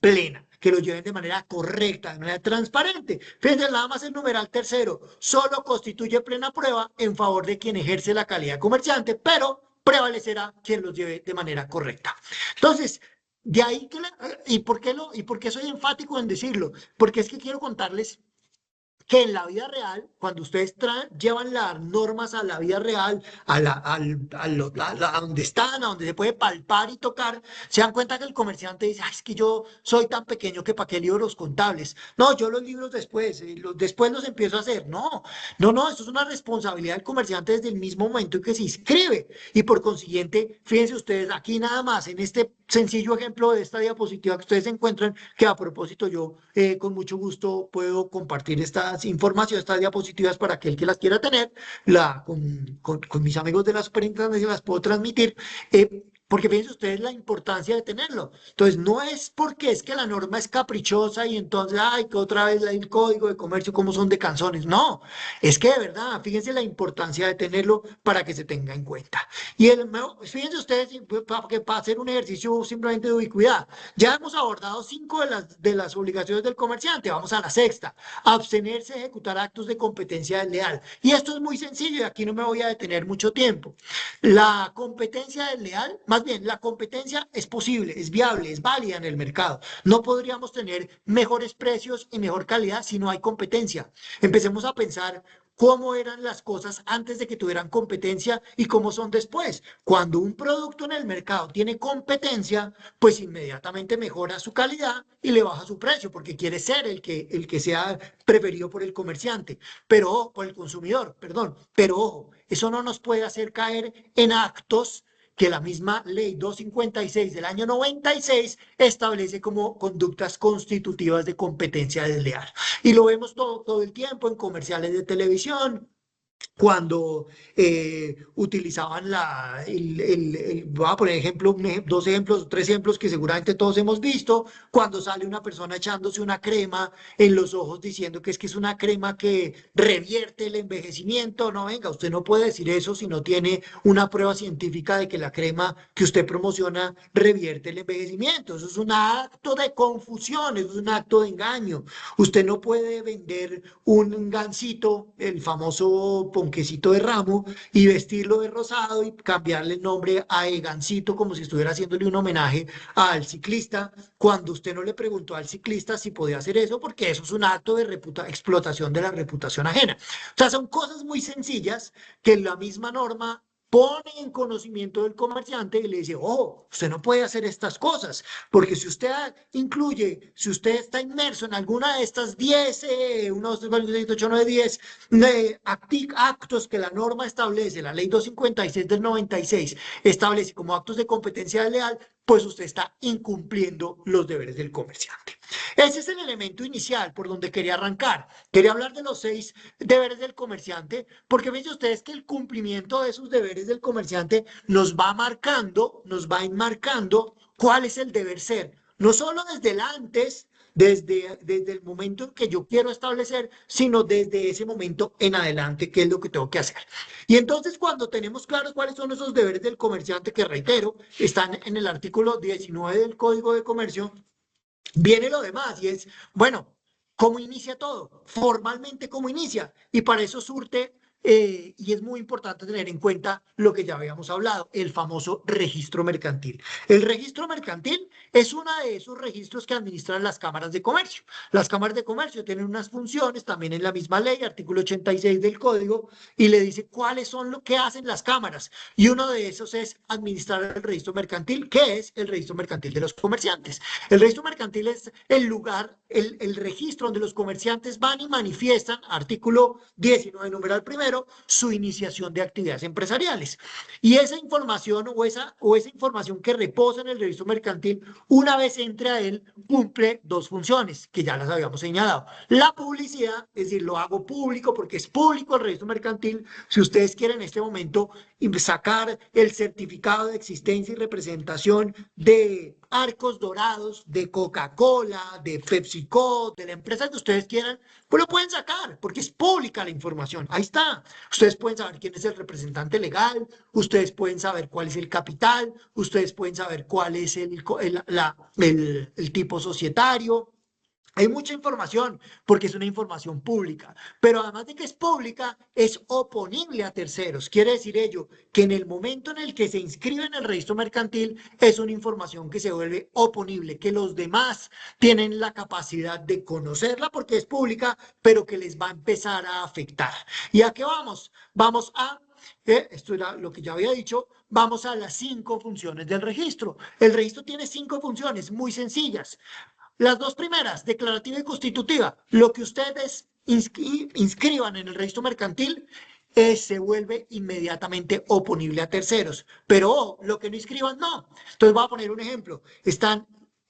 plena, que lo lleven de manera correcta, de manera transparente. Fíjense, nada más el numeral tercero, solo constituye plena prueba en favor de quien ejerce la calidad de comerciante, pero prevalecerá quien los lleve de manera correcta. Entonces, de ahí que ¿y por qué soy enfático en decirlo? Porque es que quiero contarles que en la vida real, cuando ustedes llevan las normas a la vida real, a donde están, a donde se puede palpar y tocar, se dan cuenta que el comerciante dice, "Ay, es que yo soy tan pequeño que para qué libro los contables. No, yo los libros después, después los empiezo a hacer. No, no, no, eso es una responsabilidad del comerciante desde el mismo momento en que se inscribe. Y por consiguiente, fíjense ustedes aquí nada más, en este sencillo ejemplo de esta diapositiva que ustedes encuentran, que a propósito yo con mucho gusto puedo compartir estas informaciones, estas diapositivas para aquel que las quiera tener, con mis amigos de la superintendencia las puedo transmitir. Porque fíjense ustedes la importancia de tenerlo. Entonces, no es porque es que la norma es caprichosa y entonces, ay, que otra vez el código de comercio, como son de canzones. No, es que de verdad, fíjense la importancia de tenerlo para que se tenga en cuenta. Y fíjense ustedes, para hacer un ejercicio simplemente de ubicuidad, ya hemos abordado 5 de las obligaciones del comerciante, vamos a la sexta, abstenerse de ejecutar actos de competencia desleal. Y esto es muy sencillo y aquí no me voy a detener mucho tiempo. La competencia desleal, más bien, la competencia es posible, es viable, es válida en el mercado. No podríamos tener mejores precios y mejor calidad si no hay competencia. Empecemos a pensar cómo eran las cosas antes de que tuvieran competencia y cómo son después. Cuando un producto en el mercado tiene competencia, pues inmediatamente mejora su calidad y le baja su precio porque quiere ser el que sea preferido por el comerciante, pero por el consumidor, perdón. Pero ojo, eso no nos puede hacer caer en actos que la misma ley 256 del año 96 establece como conductas constitutivas de competencia desleal. Y lo vemos todo el tiempo en comerciales de televisión, cuando utilizaban voy a poner ejemplo, dos ejemplos, tres ejemplos que seguramente todos hemos visto, cuando sale una persona echándose una crema en los ojos diciendo que es una crema que revierte el envejecimiento. No, venga, usted no puede decir eso si no tiene una prueba científica de que la crema que usted promociona revierte el envejecimiento. Eso es un acto de confusión, eso es un acto de engaño. Usted no puede vender un gansito, el famoso ponquecito de ramo, y vestirlo de rosado y cambiarle el nombre a Egancito como si estuviera haciéndole un homenaje al ciclista, cuando usted no le preguntó al ciclista si podía hacer eso, porque eso es un acto de explotación de la reputación ajena. O sea, son cosas muy sencillas que la misma norma pone en conocimiento del comerciante y le dice, oh, usted no puede hacer estas cosas, porque si usted si usted está inmerso en alguna de estas 10, 1, 2, 3, 4, 5, 6, 7, 8, 9, 10 actos que la norma establece, la ley 256 del 96 establece como actos de competencia desleal, pues usted está incumpliendo los deberes del comerciante. Ese es el elemento inicial por donde quería arrancar. Quería hablar de los 6 deberes del comerciante, porque fíjense ustedes que el cumplimiento de esos deberes del comerciante nos va marcando, nos va enmarcando cuál es el deber ser. No solo desde el antes, desde el momento en que yo quiero establecer, sino desde ese momento en adelante, qué es lo que tengo que hacer. Y entonces cuando tenemos claro cuáles son esos deberes del comerciante, que reitero, están en el artículo 19 del Código de Comercio, viene lo demás y es, bueno, ¿cómo inicia todo? Formalmente, ¿cómo inicia? Y para eso surte, y es muy importante tener en cuenta lo que ya habíamos hablado, el famoso registro mercantil. El registro mercantil es uno de esos registros que administran las cámaras de comercio. Las cámaras de comercio tienen unas funciones, también en la misma ley, artículo 86 del código, y le dice cuáles son lo que hacen las cámaras. Y uno de esos es administrar el registro mercantil, que es el registro mercantil de los comerciantes. El registro mercantil es el lugar, el registro donde los comerciantes van y manifiestan, artículo 19, numeral primero, su iniciación de actividades empresariales. Y esa información o esa información que reposa en el registro mercantil, una vez entre a él, cumple dos funciones que ya las habíamos señalado. La publicidad, es decir, lo hago público porque es público el registro mercantil. Si ustedes quieren en este momento sacar el certificado de existencia y representación de Arcos Dorados, de Coca-Cola, de PepsiCo, de la empresa que ustedes quieran, pues lo pueden sacar porque es pública la información. Ahí está. Ustedes pueden saber quién es el representante legal, ustedes pueden saber cuál es el capital, ustedes pueden saber cuál es el tipo societario. Hay mucha información porque es una información pública, pero además de que es pública, es oponible a terceros. Quiere decir ello que en el momento en el que se inscribe en el registro mercantil es una información que se vuelve oponible, que los demás tienen la capacidad de conocerla porque es pública, pero que les va a empezar a afectar. ¿Y a qué vamos? Vamos a esto era lo que ya había dicho, vamos a las 5 funciones del registro. El registro tiene 5 funciones muy sencillas. Las dos primeras, declarativa y constitutiva, lo que ustedes inscriban en el registro mercantil se vuelve inmediatamente oponible a terceros. Pero lo que no inscriban, no. Entonces voy a poner un ejemplo.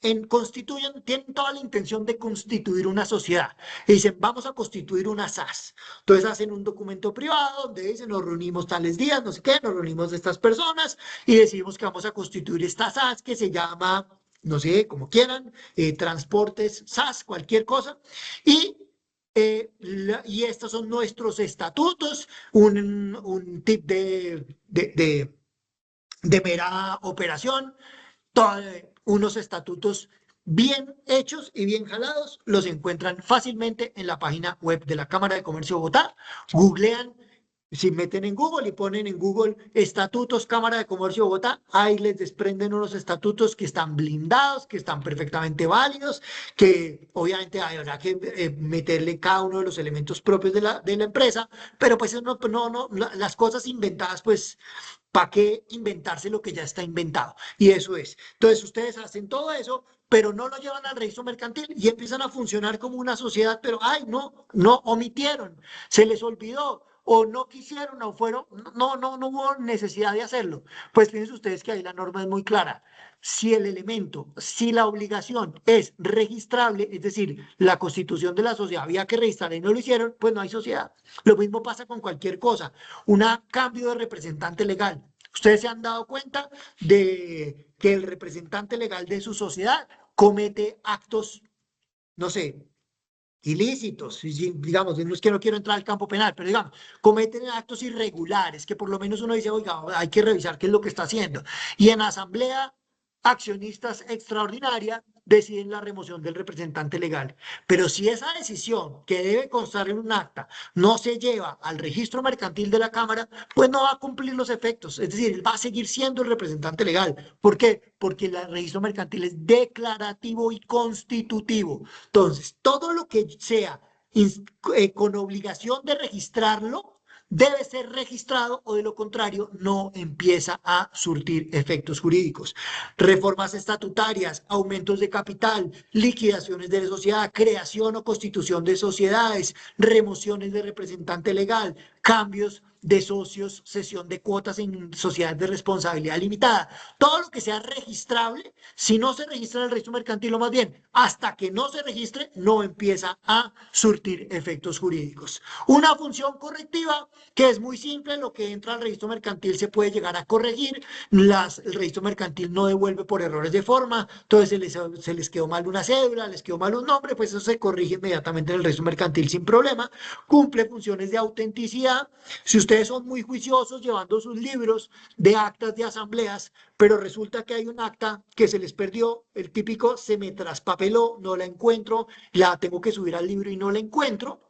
Tienen toda la intención de constituir una sociedad. Y dicen, vamos a constituir una SAS. Entonces hacen un documento privado donde dicen, nos reunimos tales días, no sé qué, nos reunimos estas personas y decidimos que vamos a constituir esta SAS que se llama, no sé, como quieran, transportes, SAS, cualquier cosa. Y estos son nuestros estatutos, un tip de mera operación, unos estatutos bien hechos y bien jalados, los encuentran fácilmente en la página web de la Cámara de Comercio de Bogotá. Googlean, si meten en Google y ponen en Google estatutos Cámara de Comercio de Bogotá, ahí les desprenden unos estatutos que están blindados, que están perfectamente válidos, que obviamente habrá que meterle cada uno de los elementos propios de la empresa, pero pues las cosas inventadas, pues ¿para qué inventarse lo que ya está inventado? Y eso es. Entonces ustedes hacen todo eso, pero no lo llevan al registro mercantil y empiezan a funcionar como una sociedad, pero ay, no omitieron, se les olvidó o no quisieron o fueron, no hubo necesidad de hacerlo. Pues fíjense ustedes que ahí la norma es muy clara. Si la obligación es registrable, es decir, la constitución de la sociedad había que registrar y no lo hicieron, pues no hay sociedad. Lo mismo pasa con cualquier cosa. Un cambio de representante legal. Ustedes se han dado cuenta de que el representante legal de su sociedad comete actos, no sé, ilícitos, digamos, no es que no quiero entrar al campo penal, pero digamos, cometen actos irregulares, que por lo menos uno dice, oiga, hay que revisar qué es lo que está haciendo. Y en asamblea accionistas extraordinaria deciden la remoción del representante legal. Pero si esa decisión que debe constar en un acta no se lleva al registro mercantil de la Cámara, pues no va a cumplir los efectos. Es decir, él va a seguir siendo el representante legal. ¿Por qué? Porque el registro mercantil es declarativo y constitutivo. Entonces, todo lo que sea con obligación de registrarlo, debe ser registrado o de lo contrario no empieza a surtir efectos jurídicos. Reformas estatutarias, aumentos de capital, liquidaciones de la sociedad, creación o constitución de sociedades, remociones de representante legal, cambios de socios, cesión de cuotas en sociedades de responsabilidad limitada. Todo lo que sea registrable, si no se registra en el registro mercantil, o más bien, hasta que no se registre, no empieza a surtir efectos jurídicos. Una función correctiva que es muy simple, lo que entra al registro mercantil se puede llegar a corregir, el registro mercantil no devuelve por errores de forma, entonces se les quedó mal una cédula, les quedó mal un nombre, pues eso se corrige inmediatamente en el registro mercantil sin problema, cumple funciones de autenticidad. Si ustedes son muy juiciosos llevando sus libros de actas de asambleas, pero resulta que hay un acta que se les perdió, el típico se me traspapeló, no la encuentro, la tengo que subir al libro y no la encuentro,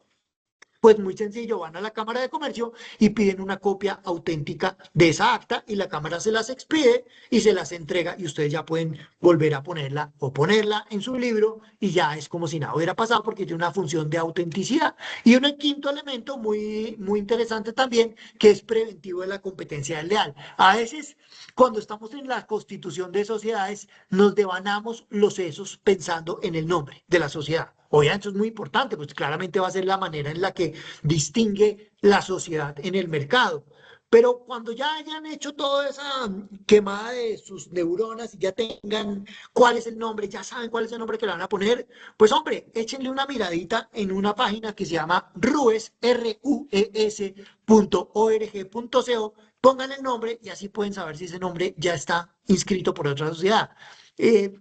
pues muy sencillo, van a la Cámara de Comercio y piden una copia auténtica de esa acta y la Cámara se las expide y se las entrega y ustedes ya pueden volver a ponerla o ponerla en su libro y ya es como si nada hubiera pasado porque tiene una función de autenticidad. Y un quinto elemento muy interesante también que es preventivo de la competencia desleal. A veces cuando estamos en la constitución de sociedades nos devanamos los sesos pensando en el nombre de la sociedad. Obviamente eso es muy importante, pues claramente va a ser la manera en la que distingue la sociedad en el mercado. Pero cuando ya hayan hecho toda esa quemada de sus neuronas y ya tengan cuál es el nombre, ya saben cuál es el nombre que le van a poner, pues hombre, échenle una miradita en una página que se llama rues, rues.org.co, pongan el nombre y así pueden saber si ese nombre ya está inscrito por otra sociedad. Eh,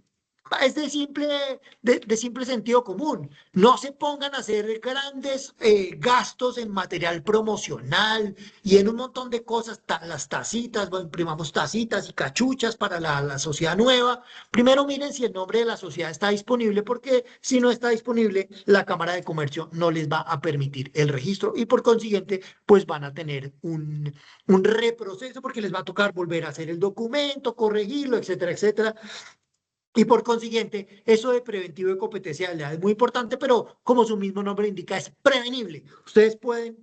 es de simple sentido común. No se pongan a hacer grandes gastos en material promocional y en un montón de cosas, las tacitas, bueno, imprimamos tacitas y cachuchas para la sociedad nueva. Primero miren si el nombre de la sociedad está disponible, porque si no está disponible, la Cámara de Comercio no les va a permitir el registro y por consiguiente, pues van a tener un reproceso porque les va a tocar volver a hacer el documento, corregirlo, etcétera, etcétera. Y por consiguiente, eso de preventivo de competencia desleal es muy importante, pero como su mismo nombre indica, es prevenible. Ustedes pueden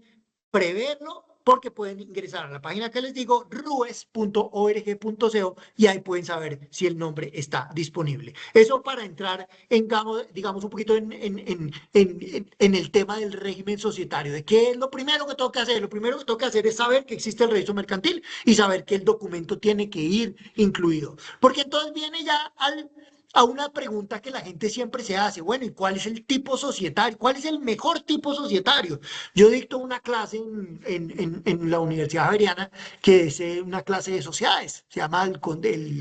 preverlo porque pueden ingresar a la página que les digo, rues.org.co, y ahí pueden saber si el nombre está disponible. Eso para entrar en, digamos, un poquito en el tema del régimen societario, de qué es lo primero que tengo que hacer. Lo primero que tengo que hacer es saber que existe el registro mercantil y saber que el documento tiene que ir incluido. Porque entonces viene ya a una pregunta que la gente siempre se hace, bueno, ¿y cuál es el tipo societario? ¿Cuál es el mejor tipo societario? Yo dicto una clase en la Universidad Javeriana que es una clase de sociedades, se llama el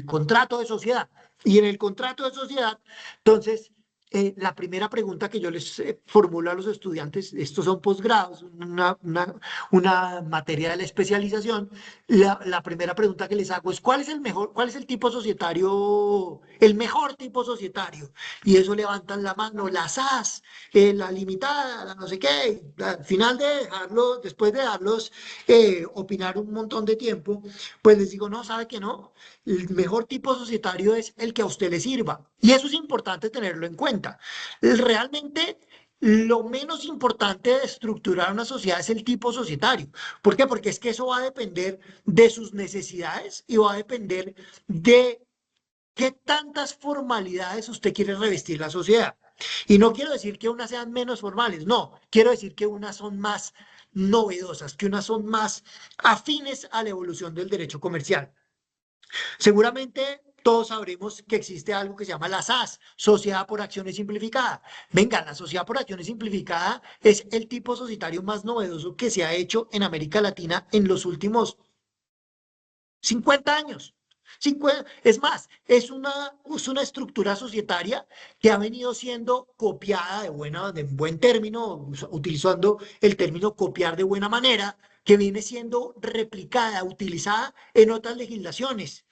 contrato de sociedad. Y en el contrato de sociedad, entonces, la primera pregunta que yo les formulo a los estudiantes, estos son posgrados, una materia de la especialización, la primera pregunta que les hago es, ¿cuál es el tipo societario, el mejor tipo societario? Y eso levantan la mano, la SAS, la limitada, la no sé qué. Al final después de dejarlos opinar un montón de tiempo, pues les digo, no, ¿sabe que no? El mejor tipo societario es el que a usted le sirva. Y eso es importante tenerlo en cuenta. Realmente lo menos importante de estructurar una sociedad es el tipo societario. ¿Por qué? Porque es que eso va a depender de sus necesidades y va a depender de qué tantas formalidades usted quiere revestir la sociedad. Y no quiero decir que unas sean menos formales, no, quiero decir que unas son más novedosas, que unas son más afines a la evolución del derecho comercial. Seguramente todos sabremos que existe algo que se llama la SAS, Sociedad por Acciones Simplificada. Venga, la Sociedad por Acciones Simplificada es el tipo societario más novedoso que se ha hecho en América Latina en los últimos 50 años. Es más, es una estructura societaria que ha venido siendo copiada de buen término, utilizando el término copiar de buena manera, que viene siendo replicada, utilizada en otras legislaciones.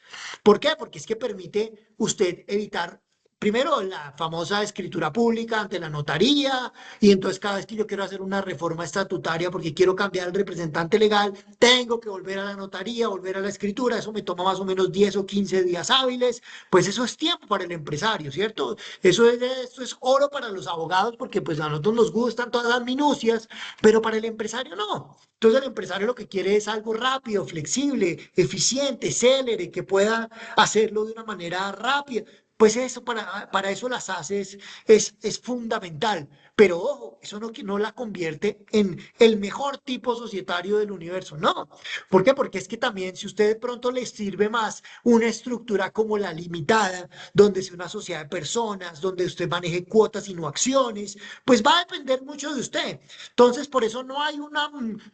¿Por qué? Porque es que permite usted evitar, primero, la famosa escritura pública ante la notaría, y entonces cada vez que yo quiero hacer una reforma estatutaria porque quiero cambiar el representante legal, tengo que volver a la notaría, volver a la escritura, eso me toma más o menos 10 o 15 días hábiles, pues eso es tiempo para el empresario, ¿cierto? Eso es oro para los abogados porque pues a nosotros nos gustan todas las minucias, pero para el empresario no. Entonces el empresario lo que quiere es algo rápido, flexible, eficiente, célere, que pueda hacerlo de una manera rápida. Pues eso, para eso las haces es fundamental. Pero ojo, eso no la convierte en el mejor tipo societario del universo, no. ¿Por qué? Porque es que también si usted de pronto le sirve más una estructura como la limitada, donde es una sociedad de personas, donde usted maneje cuotas y no acciones, pues va a depender mucho de usted. Entonces, por eso no hay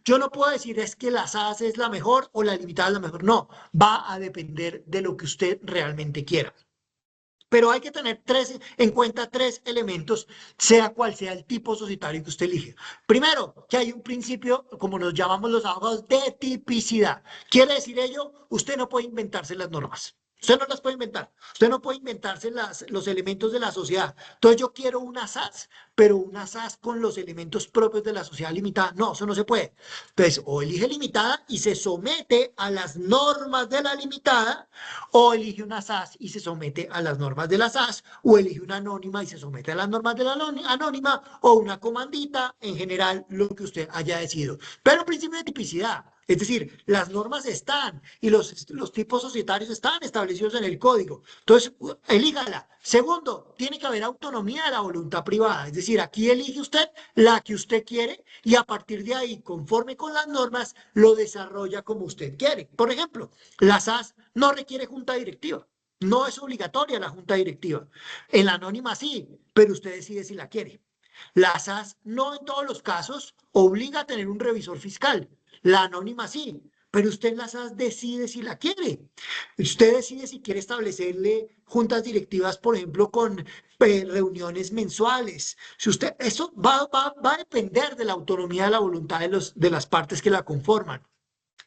yo no puedo decir es que la SAS es la mejor o la limitada es la mejor, no, va a depender de lo que usted realmente quiera. Pero hay que tener en cuenta tres elementos, sea cual sea el tipo societario que usted elige. Primero, que hay un principio, como nos llamamos los abogados, de tipicidad. Quiere decir ello, usted no puede inventarse las normas. Usted no las puede inventar. Usted no puede inventarse los elementos de la sociedad. Entonces yo quiero una SAS, pero una SAS con los elementos propios de la sociedad limitada. No, eso no se puede. Entonces, o elige limitada y se somete a las normas de la limitada, o elige una SAS y se somete a las normas de la SAS, o elige una anónima y se somete a las normas de la anónima, o una comandita, en general, lo que usted haya decidido. Pero principio de tipicidad, es decir, las normas están y los tipos societarios están establecidos en el código. Entonces, elígala. Segundo, tiene que haber autonomía de la voluntad privada, es decir, aquí elige usted la que usted quiere y a partir de ahí, conforme con las normas, lo desarrolla como usted quiere. Por ejemplo, la SAS no requiere junta directiva. No es obligatoria la junta directiva. En la anónima sí, pero usted decide si la quiere. La SAS no en todos los casos obliga a tener un revisor fiscal. La anónima sí, pero usted en la SAS decide si la quiere. Usted decide si quiere establecerle juntas directivas, por ejemplo, con reuniones mensuales. Si usted, eso va a depender de la autonomía de la voluntad de las partes que la conforman.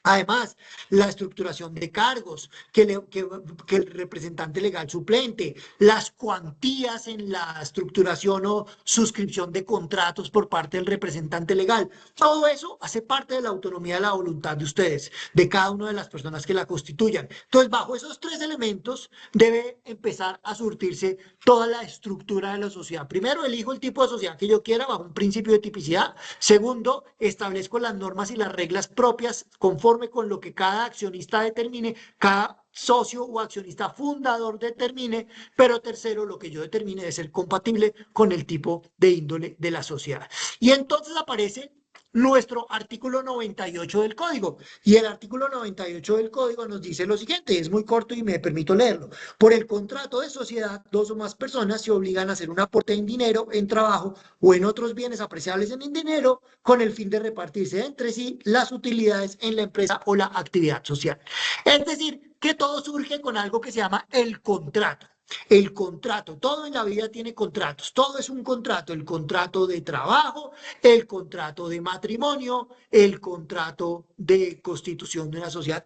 Además, la estructuración de cargos, que el representante legal suplente, las cuantías en la estructuración o suscripción de contratos por parte del representante legal, todo eso hace parte de la autonomía de la voluntad de ustedes, de cada una de las personas que la constituyan. Entonces, bajo esos tres elementos debe empezar a surtirse toda la estructura de la sociedad. Primero, elijo el tipo de sociedad que yo quiera bajo un principio de tipicidad. Segundo, establezco las normas y las reglas propias conforme con lo que cada accionista determine, cada socio o accionista fundador determine, pero tercero, lo que yo determine debe ser compatible con el tipo de índole de la sociedad. Y entonces aparece nuestro artículo 98 del código. Y el artículo 98 del código nos dice lo siguiente, es muy corto y me permito leerlo. Por el contrato de sociedad, dos o más personas se obligan a hacer un aporte en dinero, en trabajo o en otros bienes apreciables en dinero con el fin de repartirse entre sí las utilidades en la empresa o la actividad social. Es decir, que todo surge con algo que se llama el contrato. El contrato, todo en la vida tiene contratos, todo es un contrato, el contrato de trabajo, el contrato de matrimonio, el contrato de constitución de una sociedad,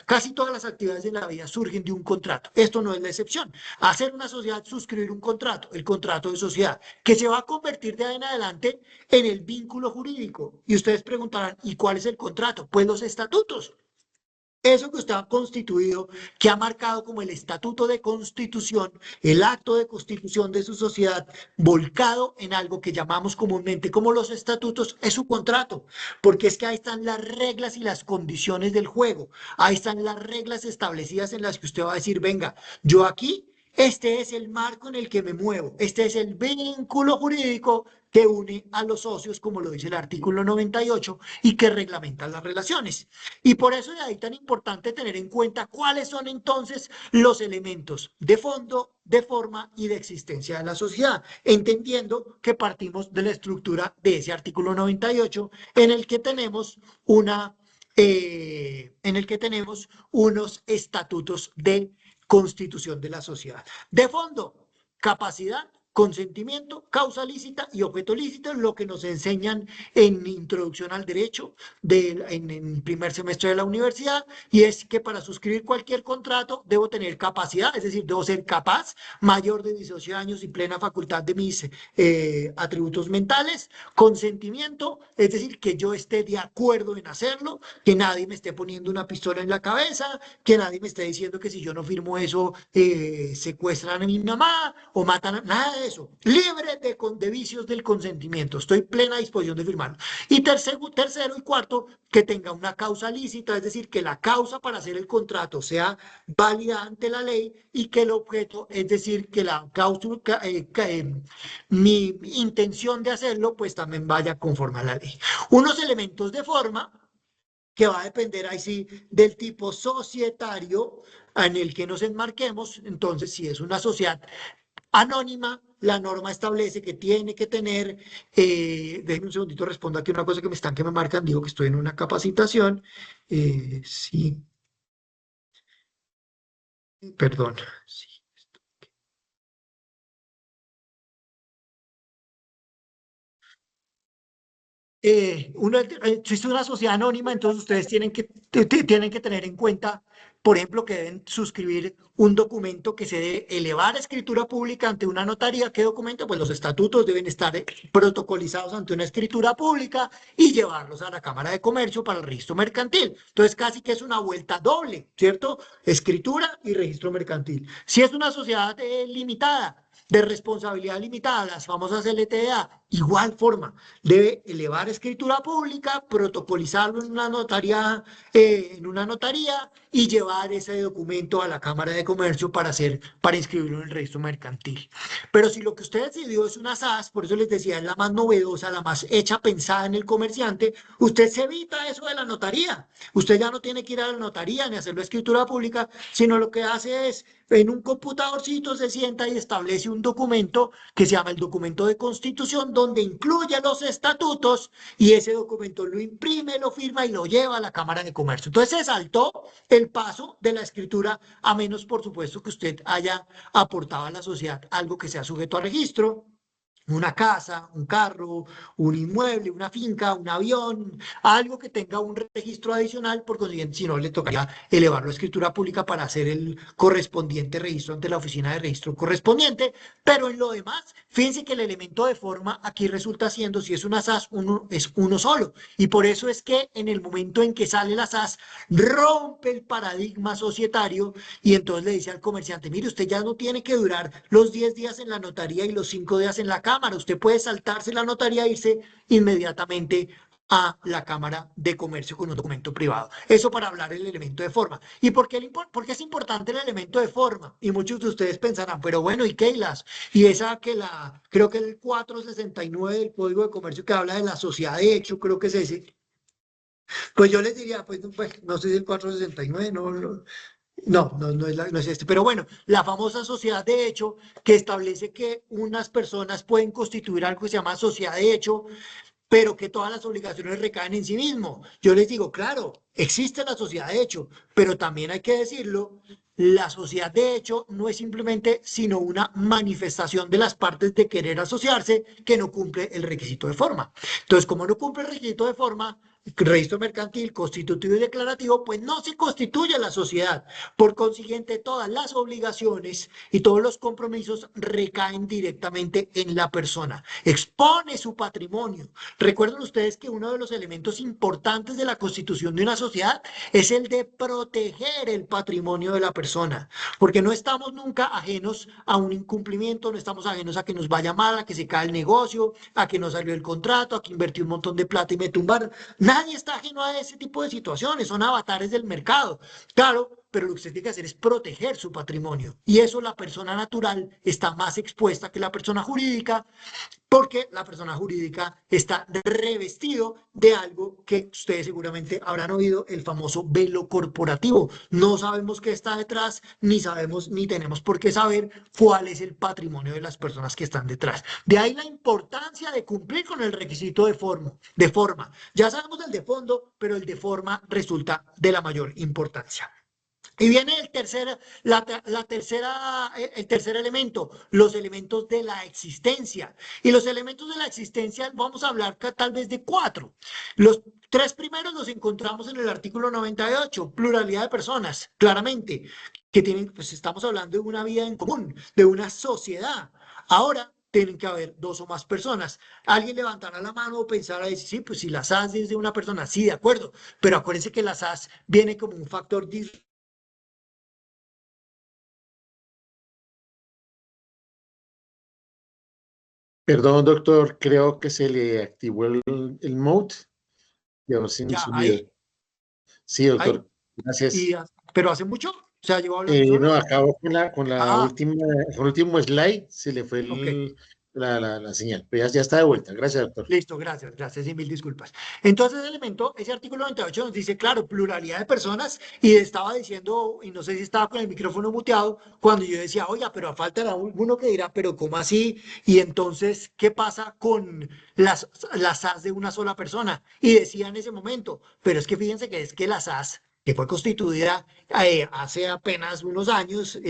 casi todas las actividades de la vida surgen de un contrato. Esto no es la excepción. Hacer una sociedad, suscribir un contrato, el contrato de sociedad, que se va a convertir de ahí en adelante en el vínculo jurídico. Y ustedes preguntarán, ¿y cuál es el contrato? Pues los estatutos. Eso que usted ha constituido, que ha marcado como el estatuto de constitución, el acto de constitución de su sociedad, volcado en algo que llamamos comúnmente como los estatutos, es su contrato, porque es que ahí están las reglas y las condiciones del juego, ahí están las reglas establecidas en las que usted va a decir, venga, yo aquí, este es el marco en el que me muevo, este es el vínculo jurídico que une a los socios, como lo dice el artículo 98, y que reglamenta las relaciones. Y por eso es ahí tan importante tener en cuenta cuáles son entonces los elementos de fondo, de forma y de existencia de la sociedad, entendiendo que partimos de la estructura de ese artículo 98 en el que tenemos unos estatutos de constitución de la sociedad. De fondo, capacidad, consentimiento, causa lícita y objeto lícito, lo que nos enseñan en Introducción al Derecho en el primer semestre de la universidad, y es que para suscribir cualquier contrato debo tener capacidad, es decir, debo ser capaz, mayor de 18 años y plena facultad de mis atributos mentales, consentimiento, es decir, que yo esté de acuerdo en hacerlo, que nadie me esté poniendo una pistola en la cabeza, que nadie me esté diciendo que si yo no firmo eso secuestran a mi mamá o matan a nada de eso, libre de vicios del consentimiento. Estoy plena disposición de firmarlo. Y tercero y cuarto, que tenga una causa lícita, es decir, que la causa para hacer el contrato sea válida ante la ley y que el objeto, es decir, que la cláusula, mi intención de hacerlo, pues también vaya conforme a la ley. Unos elementos de forma que va a depender ahí sí del tipo societario en el que nos enmarquemos. Entonces, si es una sociedad anónima, la norma establece que tiene que tener, déjenme un segundito, respondo aquí una cosa que me marcan, digo que estoy en una capacitación, sí, perdón, sí. Si es una sociedad anónima, entonces ustedes tienen que tener en cuenta, por ejemplo, que deben suscribir un documento que se debe elevar a escritura pública ante una notaría. ¿Qué documento? Pues los estatutos deben estar protocolizados ante una escritura pública y llevarlos a la Cámara de Comercio para el registro mercantil. Entonces, casi que es una vuelta doble, ¿cierto? Escritura y registro mercantil. Si es una sociedad limitada, de responsabilidad limitada, las famosas LTDA, igual forma, debe elevar escritura pública, protocolizarlo en una notaría y llevar ese documento a la Cámara de Comercio para inscribirlo en el registro mercantil. Pero si lo que usted decidió es una SAS, por eso les decía, es la más novedosa, la más hecha pensada en el comerciante, usted se evita eso de la notaría. Usted ya no tiene que ir a la notaría ni hacerlo escritura pública, sino lo que hace es en un computadorcito se sienta y establece un documento que se llama el documento de constitución, donde incluye los estatutos y ese documento lo imprime, lo firma y lo lleva a la Cámara de Comercio. Entonces se saltó el paso de la escritura, a menos, por supuesto, que usted haya aportado a la sociedad algo que sea sujeto a registro. Una casa, un carro, un inmueble, una finca, un avión, algo que tenga un registro adicional, por consiguiente, si no, le tocaría elevarlo a escritura pública para hacer el correspondiente registro ante la oficina de registro correspondiente, pero en lo demás, fíjense que el elemento de forma aquí resulta siendo, si es una SAS, es uno solo, y por eso es que en el momento en que sale la SAS, rompe el paradigma societario y entonces le dice al comerciante, mire, usted ya no tiene que durar los 10 días en la notaría y los 5 días en la cámara, usted puede saltarse la notaría e irse inmediatamente a la Cámara de Comercio con un documento privado. Eso para hablar del elemento de forma. ¿Y por qué es importante el elemento de forma? Y muchos de ustedes pensarán, pero bueno, ¿y qué? Y esa creo que el 469 del Código de Comercio que habla de la sociedad de hecho, creo que es ese. Pues yo les diría, pues no sé si el 469, no es este, pero bueno, la famosa sociedad de hecho que establece que unas personas pueden constituir algo que se llama sociedad de hecho, pero que todas las obligaciones recaen en sí mismo. Yo les digo, claro, existe la sociedad de hecho, pero también hay que decirlo, la sociedad de hecho no es simplemente sino una manifestación de las partes de querer asociarse que no cumple el requisito de forma. Entonces, como no cumple el requisito de forma, registro mercantil, constitutivo y declarativo, pues no se constituye la sociedad. Por consiguiente, todas las obligaciones y todos los compromisos recaen directamente en la persona. Expone su patrimonio. Recuerden ustedes que uno de los elementos importantes de la constitución de una sociedad es el de proteger el patrimonio de la persona, porque no estamos nunca ajenos a un incumplimiento, no estamos ajenos a que nos vaya mal, a que se cae el negocio, a que no salió el contrato, a que invertí un montón de plata y me tumbaron. Nadie está ajeno a ese tipo de situaciones, son avatares del mercado. Claro, pero lo que usted tiene que hacer es proteger su patrimonio. Y eso la persona natural está más expuesta que la persona jurídica, porque la persona jurídica está revestido de algo que ustedes seguramente habrán oído, el famoso velo corporativo. No sabemos qué está detrás, ni sabemos, ni tenemos por qué saber cuál es el patrimonio de las personas que están detrás. De ahí la importancia de cumplir con el requisito de forma. Ya sabemos el de fondo, pero el de forma resulta de la mayor importancia. Y viene el tercer elemento, los elementos de la existencia. Y los elementos de la existencia vamos a hablar tal vez de cuatro. Los tres primeros los encontramos en el artículo 98, pluralidad de personas, claramente, que tienen, pues estamos hablando de una vida en común, de una sociedad. Ahora, tienen que haber dos o más personas. Alguien levantará la mano o pensará, decir, sí, pues si la SAS es de una persona, sí, de acuerdo, pero acuérdense que la SAS viene como un factor Perdón, doctor, creo que se le activó el mute. Quedó sin Ya, sonido. ahí, Sí, ahí, doctor, gracias. pero hace mucho, o sea, llevo hablando No, solo. acabo con la Ah, última, con el último slide, se le fue ok. la señal. Pero ya está de vuelta. Gracias, doctor. Listo, gracias, gracias y mil disculpas. Entonces, ese elemento, ese artículo 98 nos dice, claro, pluralidad de personas y estaba diciendo, y no sé si estaba con el micrófono muteado, cuando yo decía, oiga, pero falta alguno que dirá, pero ¿cómo así? Y entonces, ¿qué pasa con las SAS de una sola persona? Y decía en ese momento, pero es que fíjense que es que la SAS que fue constituida hace apenas unos años,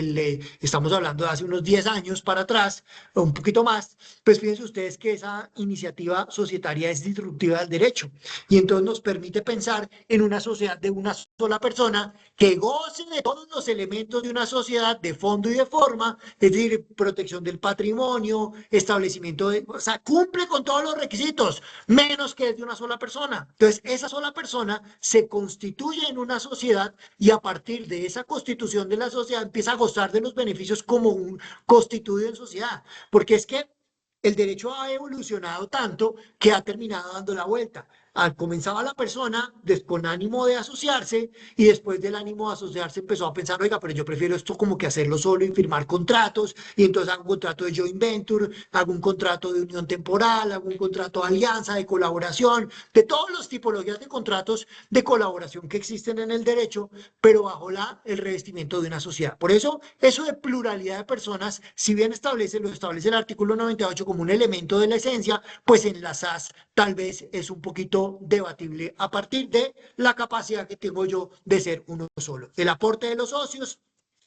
estamos hablando de hace unos 10 años para atrás, o un poquito más, pues fíjense ustedes que esa iniciativa societaria es disruptiva del derecho y entonces nos permite pensar en una sociedad de una sola persona que goce de todos los elementos de una sociedad de fondo y de forma, es decir, protección del patrimonio, establecimiento de, o sea, cumple con todos los requisitos, menos que es de una sola persona. Entonces, esa sola persona se constituye en una sociedad y a partir de esa constitución de la sociedad empieza a gozar de los beneficios como un constituido en sociedad, porque es que el derecho ha evolucionado tanto que ha terminado dando la vuelta. Comenzaba la persona con ánimo de asociarse y después del ánimo de asociarse empezó a pensar, oiga, pero yo prefiero esto como que hacerlo solo y firmar contratos y entonces hago un contrato de joint venture, hago un contrato de unión temporal, hago un contrato de alianza, de colaboración, de todas las tipologías de contratos de colaboración que existen en el derecho, pero bajo el revestimiento de una sociedad. Por eso de pluralidad de personas, si bien lo establece el artículo 98 como un elemento de la esencia, pues en la SAS tal vez es un poquito debatible a partir de la capacidad que tengo yo de ser uno solo. El aporte de los socios,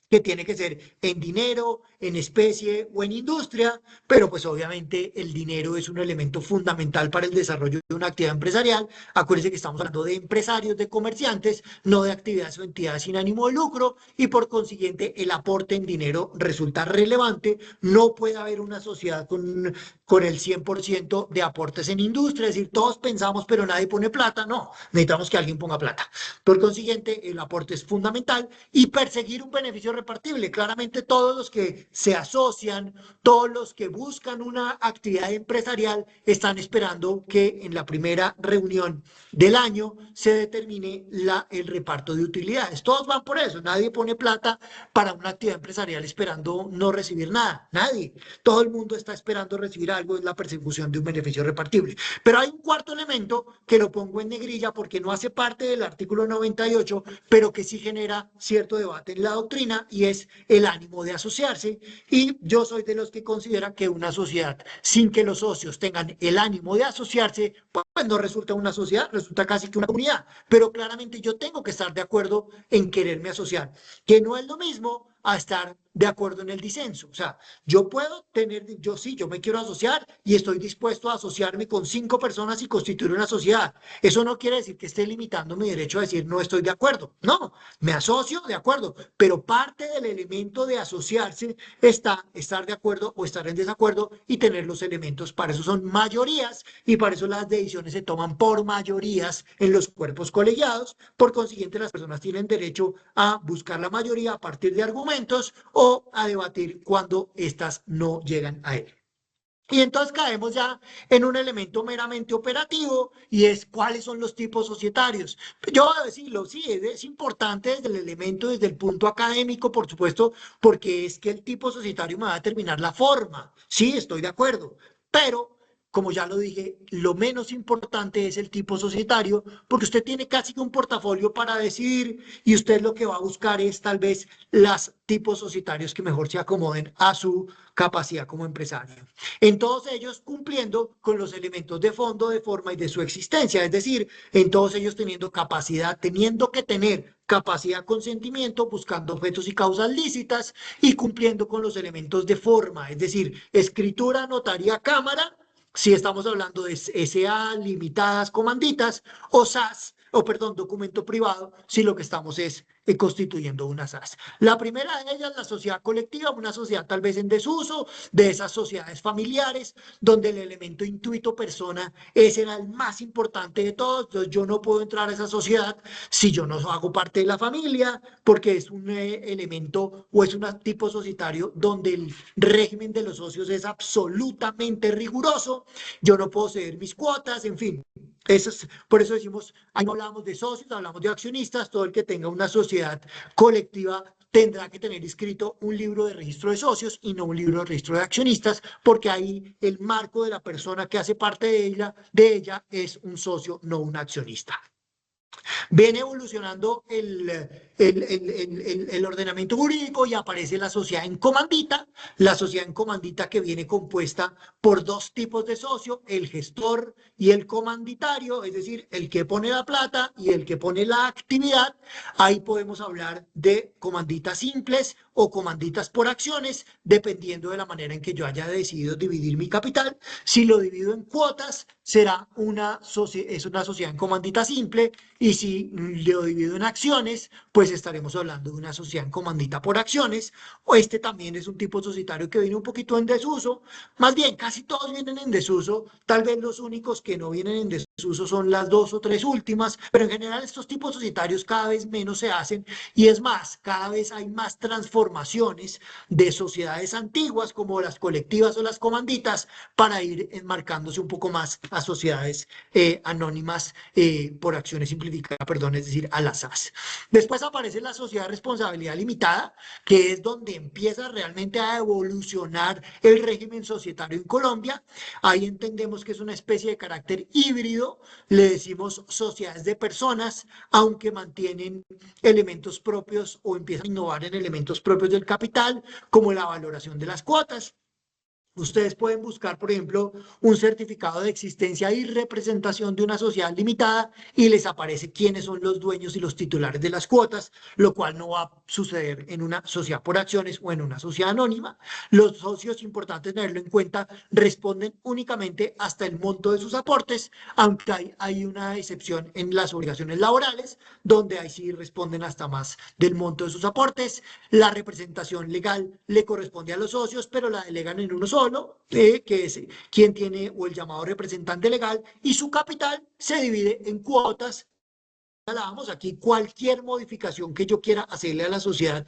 que tiene que ser en dinero, en especie o en industria, pero pues obviamente el dinero es un elemento fundamental para el desarrollo de una actividad empresarial. Acuérdense que estamos hablando de empresarios, de comerciantes, no de actividades o entidades sin ánimo de lucro y por consiguiente el aporte en dinero resulta relevante. No puede haber una sociedad con el 100% de aportes en industria, es decir, todos pensamos pero nadie pone plata, no, necesitamos que alguien ponga plata. Por consiguiente, el aporte es fundamental y perseguir un beneficio repartible. Claramente todos los que se asocian, todos los que buscan una actividad empresarial están esperando que en la primera reunión del año se determine el reparto de utilidades. Todos van por eso, nadie pone plata para una actividad empresarial esperando no recibir nada, nadie. Todo el mundo está esperando recibir algo, es la persecución de un beneficio repartible. Pero hay un cuarto elemento que lo pongo en negrilla porque no hace parte del artículo 98, pero que sí genera cierto debate en la doctrina y es el ánimo de asociarse. Y yo soy de los que consideran que una sociedad sin que los socios tengan el ánimo de asociarse, pues no resulta una sociedad, resulta casi que una comunidad. Pero claramente yo tengo que estar de acuerdo en quererme asociar, que no es lo mismo a estar de acuerdo en el disenso. O sea, yo puedo tener, yo sí, yo me quiero asociar y estoy dispuesto a asociarme con 5 personas y constituir una sociedad. Eso no quiere decir que esté limitando mi derecho a decir no estoy de acuerdo. No, me asocio, de acuerdo, pero parte del elemento de asociarse está estar de acuerdo o estar en desacuerdo y tener los elementos. Para eso son mayorías y para eso las decisiones se toman por mayorías en los cuerpos colegiados. Por consiguiente, las personas tienen derecho a buscar la mayoría a partir de argumentos o a debatir cuando éstas no llegan a él. Y entonces caemos ya en un elemento meramente operativo y es cuáles son los tipos societarios. Yo voy a decirlo, sí, es importante desde el elemento, desde el punto académico, por supuesto, porque es que el tipo societario me va a determinar la forma. Sí, estoy de acuerdo, pero como ya lo dije, lo menos importante es el tipo societario, porque usted tiene casi que un portafolio para decidir y usted lo que va a buscar es tal vez los tipos societarios que mejor se acomoden a su capacidad como empresario. En todos ellos cumpliendo con los elementos de fondo, de forma y de su existencia, es decir, en todos ellos teniendo capacidad, teniendo que tener capacidad, consentimiento, buscando objetos y causas lícitas y cumpliendo con los elementos de forma, es decir, escritura, notaría, cámara, si estamos hablando de SA, limitadas, comanditas, o SAS, o perdón, documento privado, si lo que estamos es constituyendo una SAS. La primera de ellas, la sociedad colectiva, una sociedad tal vez en desuso, de esas sociedades familiares, donde el elemento intuito persona ese era el más importante de todos. Entonces, yo no puedo entrar a esa sociedad si yo no hago parte de la familia, porque es un elemento o es un tipo societario donde el régimen de los socios es absolutamente riguroso. Yo no puedo ceder mis cuotas, en fin. Por eso decimos, ahí no hablamos de socios, hablamos de accionistas. Todo el que tenga una sociedad colectiva tendrá que tener inscrito un libro de registro de socios y no un libro de registro de accionistas, porque ahí el marco de la persona que hace parte de ella es un socio, no un accionista. Viene evolucionando el ordenamiento jurídico y aparece la sociedad en comandita. La sociedad en comandita que viene compuesta por dos tipos de socio, el gestor y el comanditario, es decir, el que pone la plata y el que pone la actividad. Ahí podemos hablar de comanditas simples o comanditas por acciones, dependiendo de la manera en que yo haya decidido dividir mi capital. Si lo divido en cuotas, será es una sociedad en comandita simple, y si lo divido en acciones, pues estaremos hablando de una sociedad en comandita por acciones. O este también es un tipo societario que viene un poquito en desuso. Más bien, casi todos vienen en desuso. Tal vez los únicos que no vienen en desuso son las dos o tres últimas, pero en general estos tipos societarios cada vez menos se hacen, y es más, cada vez hay más transformaciones de sociedades antiguas como las colectivas o las comanditas para ir enmarcándose un poco más a sociedades anónimas por acciones simplificadas, perdón, es decir, a las SAS. Después aparece la sociedad de responsabilidad limitada, que es donde empieza realmente a evolucionar el régimen societario en Colombia. Ahí entendemos que es una especie de carácter híbrido. Le decimos sociedades de personas, aunque mantienen elementos propios o empiezan a innovar en elementos propios del capital, como la valoración de las cuotas. Ustedes pueden buscar, por ejemplo, un certificado de existencia y representación de una sociedad limitada y les aparece quiénes son los dueños y los titulares de las cuotas, lo cual no va a suceder en una sociedad por acciones o en una sociedad anónima. Los socios, importante tenerlo en cuenta, responden únicamente hasta el monto de sus aportes, aunque hay una excepción en las obligaciones laborales, donde ahí sí responden hasta más del monto de sus aportes. La representación legal le corresponde a los socios, pero la delegan en uno solo, que es quien tiene o el llamado representante legal, y su capital se divide en cuotas. Hablábamos aquí, cualquier modificación que yo quiera hacerle a la sociedad,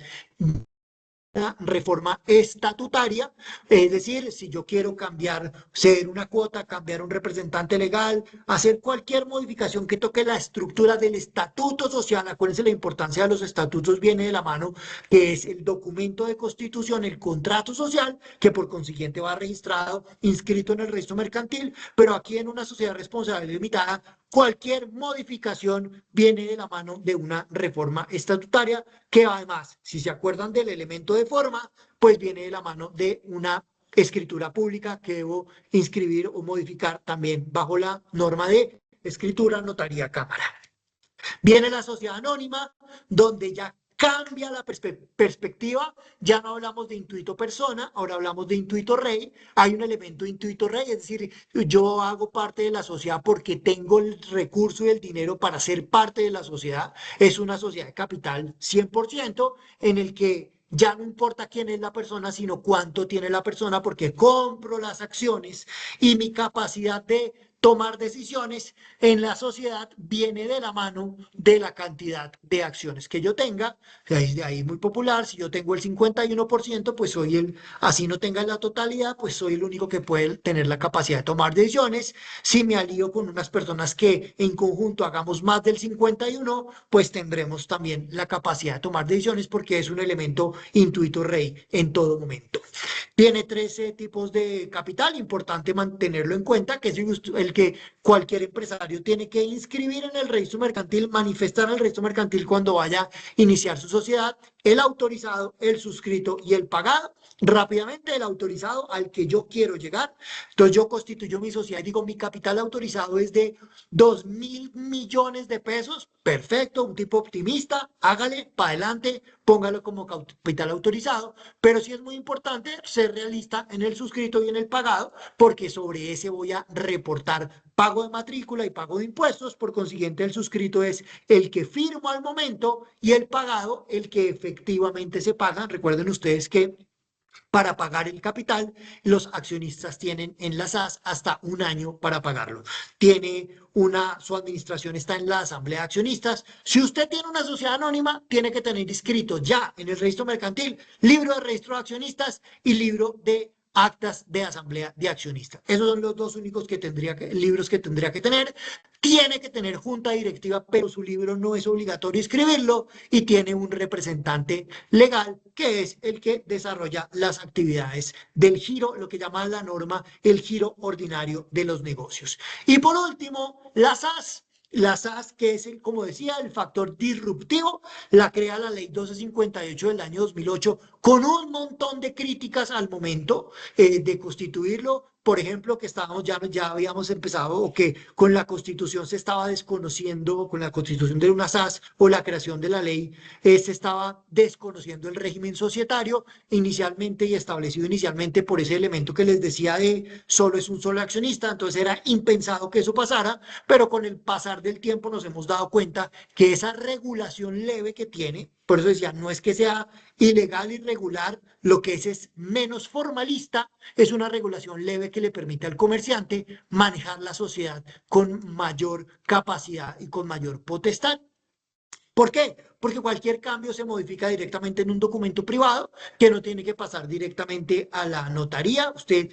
una reforma estatutaria, es decir, si yo quiero cambiar, ceder una cuota, cambiar un representante legal, hacer cualquier modificación que toque la estructura del estatuto social. Acuérdense, la importancia de los estatutos viene de la mano, que es el documento de constitución, el contrato social, que por consiguiente va registrado, inscrito en el registro mercantil, pero aquí en una sociedad responsable limitada, cualquier modificación viene de la mano de una reforma estatutaria, que además, si se acuerdan del elemento de forma, pues viene de la mano de una escritura pública que debo inscribir o modificar también bajo la norma de escritura, notaría, cámara. Viene la sociedad anónima, donde ya cambia la perspectiva. Ya no hablamos de intuito persona, ahora hablamos de intuito rey. Hay un elemento de intuito rey, es decir, yo hago parte de la sociedad porque tengo el recurso y el dinero para ser parte de la sociedad. Es una sociedad de capital 100%, en el que ya no importa quién es la persona, sino cuánto tiene la persona, porque compro las acciones y mi capacidad de tomar decisiones en la sociedad viene de la mano de la cantidad de acciones que yo tenga. De ahí muy popular, si yo tengo el 51%, pues así no tenga la totalidad, pues soy el único que puede tener la capacidad de tomar decisiones. Si me alío con unas personas que en conjunto hagamos más del 51, pues tendremos también la capacidad de tomar decisiones, porque es un elemento intuito rey en todo momento. Tiene 13 tipos de capital, importante mantenerlo en cuenta, que es el que cualquier empresario tiene que inscribir en el registro mercantil, manifestar en el registro mercantil cuando vaya a iniciar su sociedad: el autorizado, el suscrito y el pagado. rápidamente el autorizado al que yo quiero llegar. Entonces yo constituyo mi sociedad y digo, mi capital autorizado es de 2.000 millones de pesos. Perfecto, un tipo optimista, hágale para adelante, póngalo como capital autorizado. Pero sí es muy importante ser realista en el suscrito y en el pagado, porque sobre ese voy a reportar pago de matrícula y pago de impuestos. Por consiguiente, el suscrito es el que firmo al momento y el pagado el que efectivamente se paga. Recuerden ustedes que para pagar el capital, los accionistas tienen en la SAS hasta un año para pagarlo. Su administración está en la asamblea de accionistas. Si usted tiene una sociedad anónima, tiene que tener inscrito ya en el registro mercantil, libro de registro de accionistas y libro de actas de asamblea de accionistas. Esos son los dos únicos libros que tendría que tener. Tiene que tener junta directiva, pero su libro no es obligatorio escribirlo y tiene un representante legal que es el que desarrolla las actividades del giro, lo que llama la norma el giro ordinario de los negocios. Y por último, las SAS. La SAS, que es, como decía, el factor disruptivo, la crea la ley 1258 del año 2008 con un montón de críticas al momento de constituirlo. Por ejemplo, que ya habíamos empezado o que con la constitución se estaba desconociendo, con la constitución de una SAS o la creación de la ley, se estaba desconociendo el régimen societario inicialmente y establecido inicialmente por ese elemento que les decía de solo es un solo accionista. Entonces era impensado que eso pasara, pero con el pasar del tiempo nos hemos dado cuenta que esa regulación leve que tiene, por eso decía, no es que sea ilegal, irregular, lo que es menos formalista, es una regulación leve que le permite al comerciante manejar la sociedad con mayor capacidad y con mayor potestad. ¿Por qué? Porque cualquier cambio se modifica directamente en un documento privado que no tiene que pasar directamente a la notaría. Usted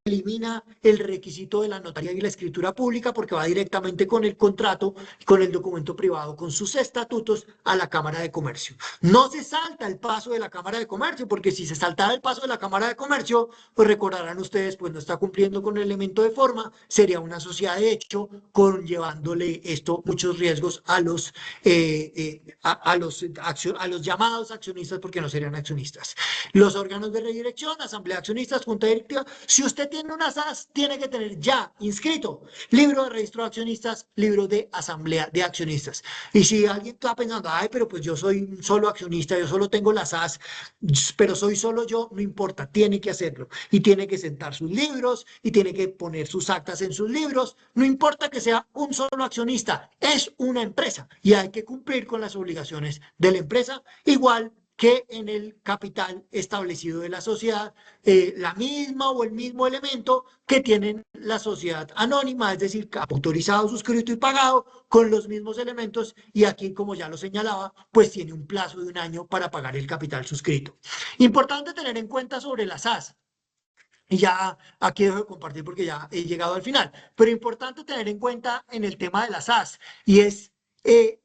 elimina el requisito de la notaría y la escritura pública porque va directamente con el contrato, con el documento privado, con sus estatutos a la Cámara de Comercio. No se salta el paso de la Cámara de Comercio, porque si se saltara el paso de la Cámara de Comercio, pues recordarán ustedes, pues no está cumpliendo con el elemento de forma, sería una sociedad de hecho, conllevándole esto muchos riesgos a los llamados accionistas, porque no serían accionistas. Los órganos de redirección, asamblea de accionistas, junta directiva. Si usted tiene una SAS, tiene que tener ya inscrito libro de registro de accionistas, libro de asamblea de accionistas. Y si alguien está pensando, ay, pero pues yo soy un solo accionista, yo solo tengo la SAS, pero soy solo yo, no importa, tiene que hacerlo. Y tiene que sentar sus libros y tiene que poner sus actas en sus libros. No importa que sea un solo accionista, es una empresa y hay que cumplir con las obligaciones de la empresa, igual que en el capital establecido de la sociedad, la misma o el mismo elemento que tienen la sociedad anónima, es decir, autorizado, suscrito y pagado con los mismos elementos, y aquí, como ya lo señalaba, pues tiene un plazo de un año para pagar el capital suscrito. Importante tener en cuenta sobre las SAS. Y ya aquí dejo de compartir porque ya he llegado al final. Pero importante tener en cuenta en el tema de las SAS y es eh,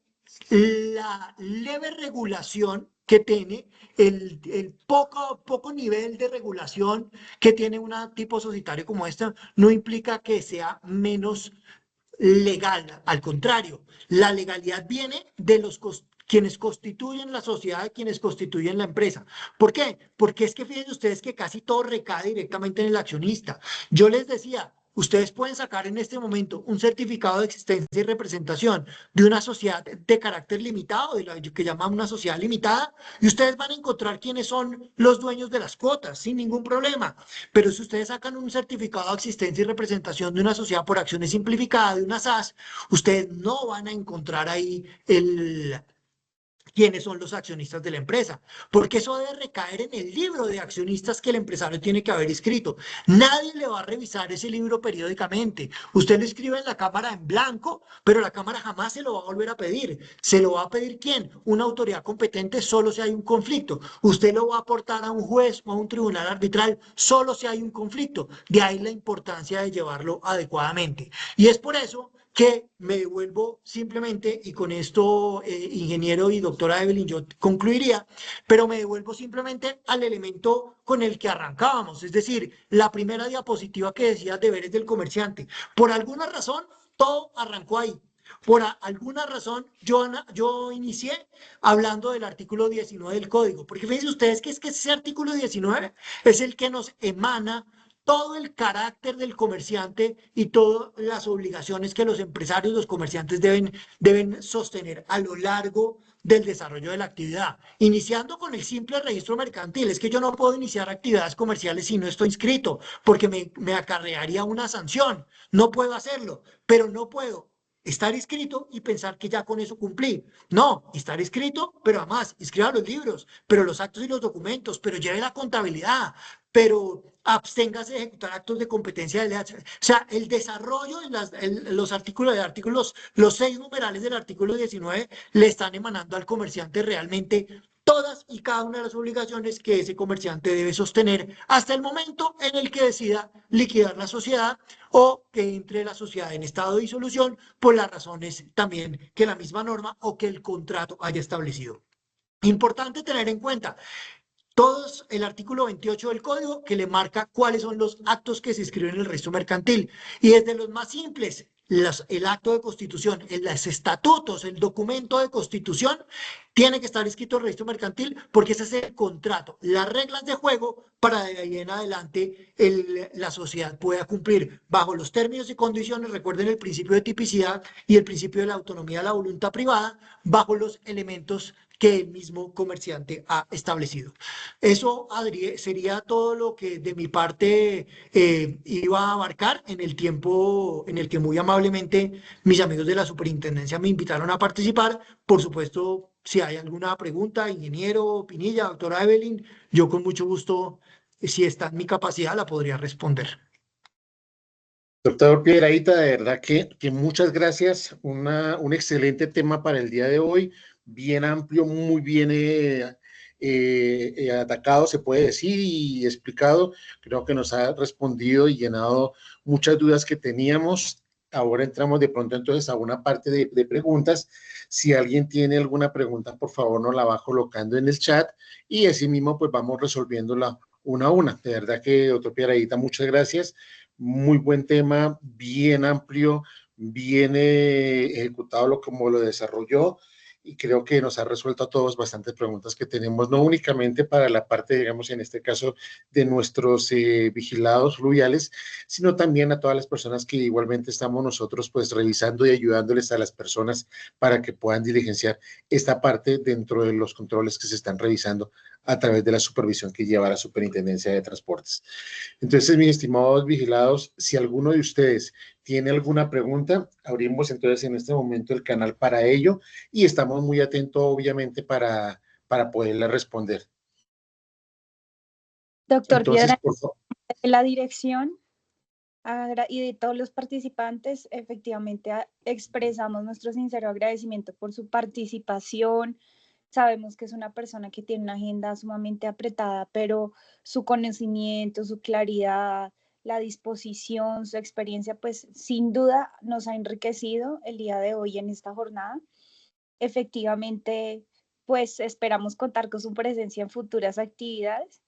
la leve regulación que tiene, el poco nivel de regulación que tiene un tipo societario como esta, no implica que sea menos legal. Al contrario, la legalidad viene de quienes constituyen la sociedad, quienes constituyen la empresa. ¿Por qué? Porque es que fíjense ustedes que casi todo recae directamente en el accionista. Yo les decía, ustedes pueden sacar en este momento un certificado de existencia y representación de una sociedad de carácter limitado, de lo que llaman una sociedad limitada, y ustedes van a encontrar quiénes son los dueños de las cuotas, sin ningún problema. Pero si ustedes sacan un certificado de existencia y representación de una sociedad por acciones simplificada, de una SAS, ustedes no van a encontrar ahí quiénes son los accionistas de la empresa, porque eso debe recaer en el libro de accionistas que el empresario tiene que haber escrito. Nadie le va a revisar ese libro periódicamente. Usted lo escribe en la cámara en blanco, pero la cámara jamás se lo va a volver a pedir. ¿Se lo va a pedir quién? Una autoridad competente solo si hay un conflicto. Usted lo va a aportar a un juez o a un tribunal arbitral solo si hay un conflicto. De ahí la importancia de llevarlo adecuadamente. Y es por eso que me devuelvo simplemente, y con esto, ingeniero y doctora Evelyn, yo concluiría, pero me devuelvo simplemente al elemento con el que arrancábamos, es decir, la primera diapositiva que decía deberes del comerciante. Por alguna razón, todo arrancó ahí. Por alguna razón, yo inicié hablando del artículo 19 del código, porque fíjense ustedes que es que ese artículo 19 es el que nos emana todo el carácter del comerciante y todas las obligaciones que los empresarios, los comerciantes deben sostener a lo largo del desarrollo de la actividad, iniciando con el simple registro mercantil. Es que yo no puedo iniciar actividades comerciales si no estoy inscrito, porque me acarrearía una sanción. No puedo hacerlo, pero no puedo estar inscrito y pensar que ya con eso cumplí. No, estar inscrito, pero además inscriba los libros, pero los actos y los documentos, pero lleve la contabilidad, pero absténgase de ejecutar actos de competencia del LH. O sea, el desarrollo de los artículos, los 6 numerales del artículo 19 le están emanando al comerciante realmente todas y cada una de las obligaciones que ese comerciante debe sostener hasta el momento en el que decida liquidar la sociedad o que entre la sociedad en estado de disolución por las razones también que la misma norma o que el contrato haya establecido. Importante tener en cuenta todos el artículo 28 del código que le marca cuáles son los actos que se inscriben en el registro mercantil. Y desde los más simples, el acto de constitución, los estatutos, el documento de constitución, tiene que estar inscrito en el registro mercantil porque ese es el contrato, las reglas de juego para de ahí en adelante la sociedad pueda cumplir bajo los términos y condiciones, recuerden el principio de tipicidad y el principio de la autonomía de la voluntad privada, bajo los elementos que el mismo comerciante ha establecido. Eso, Adri, sería todo lo que de mi parte iba a abarcar en el tiempo en el que muy amablemente mis amigos de la superintendencia me invitaron a participar. Por supuesto, si hay alguna pregunta, ingeniero Pinilla, doctora Evelyn, yo con mucho gusto, si está en mi capacidad, la podría responder. Doctor Piedrahita, de verdad que muchas gracias. Un excelente tema para el día de hoy, bien amplio, muy bien atacado, se puede decir, y explicado. Creo que nos ha respondido y llenado muchas dudas que teníamos. Ahora entramos de pronto entonces a una parte de preguntas. Si alguien tiene alguna pregunta, por favor nos la va colocando en el chat y así mismo pues vamos resolviéndola una a una. De verdad que, doctor Piedrahita, muchas gracias. Muy buen tema, bien amplio, bien ejecutado como lo desarrolló y creo que nos ha resuelto a todos bastantes preguntas que tenemos, no únicamente para la parte, digamos, en este caso, de nuestros vigilados fluviales, sino también a todas las personas que igualmente estamos nosotros pues revisando y ayudándoles a las personas para que puedan diligenciar esta parte dentro de los controles que se están revisando a través de la supervisión que lleva la Superintendencia de Transportes. Entonces, mis estimados vigilados, si alguno de ustedes tiene alguna pregunta, abrimos entonces en este momento el canal para ello y estamos muy atentos, obviamente, para poderle responder. Doctor Entonces, Piedra, por favor. de la dirección y de todos los participantes, efectivamente expresamos nuestro sincero agradecimiento por su participación. Sabemos que es una persona que tiene una agenda sumamente apretada, pero su conocimiento, su claridad, la disposición, su experiencia, pues sin duda nos ha enriquecido el día de hoy en esta jornada. Efectivamente, pues esperamos contar con su presencia en futuras actividades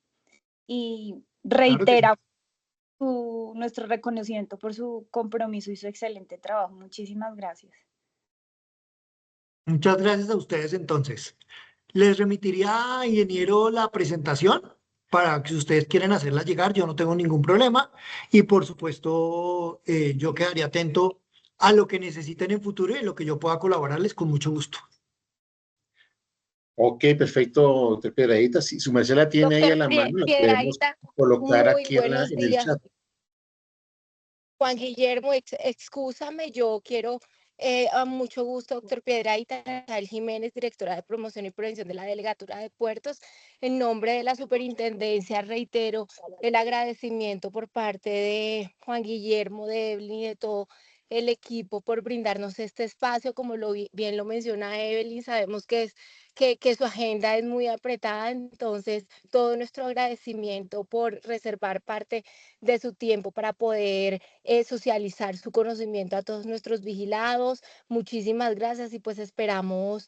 y Claro que sí. reiteramos nuestro reconocimiento por su compromiso y su excelente trabajo. Muchísimas gracias. Muchas gracias a ustedes entonces. Les remitiría, ingeniero, la presentación para que si ustedes quieren hacerla llegar, yo no tengo ningún problema. Y por supuesto, yo quedaría atento a lo que necesiten en futuro y en lo que yo pueda colaborarles con mucho gusto. Ok, perfecto, doctor Piedrahita. Si su merced la tiene ahí a la mano, la podemos Piedrahita, colocar muy aquí buenos en el días. chat. Juan Guillermo, excúsame, yo quiero a mucho gusto, doctor Piedrahita, Natal Jiménez, directora de promoción y prevención de la Delegatura de Puertos. En nombre de la superintendencia, reitero el agradecimiento por parte de Juan Guillermo, de Evelyn y de todo el equipo por brindarnos este espacio. Como bien lo menciona Evelyn, sabemos que su agenda es muy apretada, entonces todo nuestro agradecimiento por reservar parte de su tiempo para poder socializar su conocimiento a todos nuestros vigilados. Muchísimas gracias y pues esperamos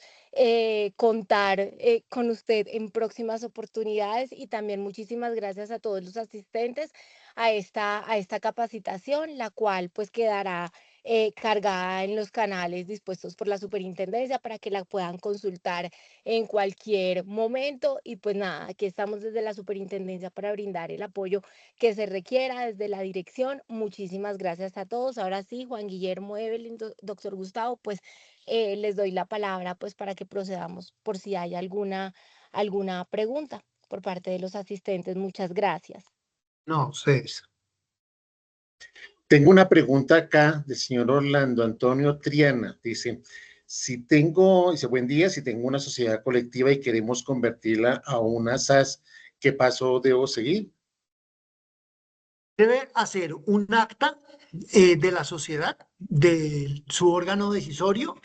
contar con usted en próximas oportunidades y también muchísimas gracias a todos los asistentes, a esta capacitación, la cual pues quedará cargada en los canales dispuestos por la superintendencia para que la puedan consultar en cualquier momento. Y pues nada, aquí estamos desde la superintendencia para brindar el apoyo que se requiera desde la dirección. Muchísimas gracias a todos. Ahora sí, Juan Guillermo, Evelyn, doctor Gustavo, pues les doy la palabra pues para que procedamos por si hay alguna pregunta por parte de los asistentes. Muchas gracias. No, ustedes. Tengo una pregunta acá del señor Orlando Antonio Triana. Dice, dice, buen día, si tengo una sociedad colectiva y queremos convertirla a una SAS, ¿qué paso debo seguir? Debe hacer un acta de la sociedad, de su órgano decisorio,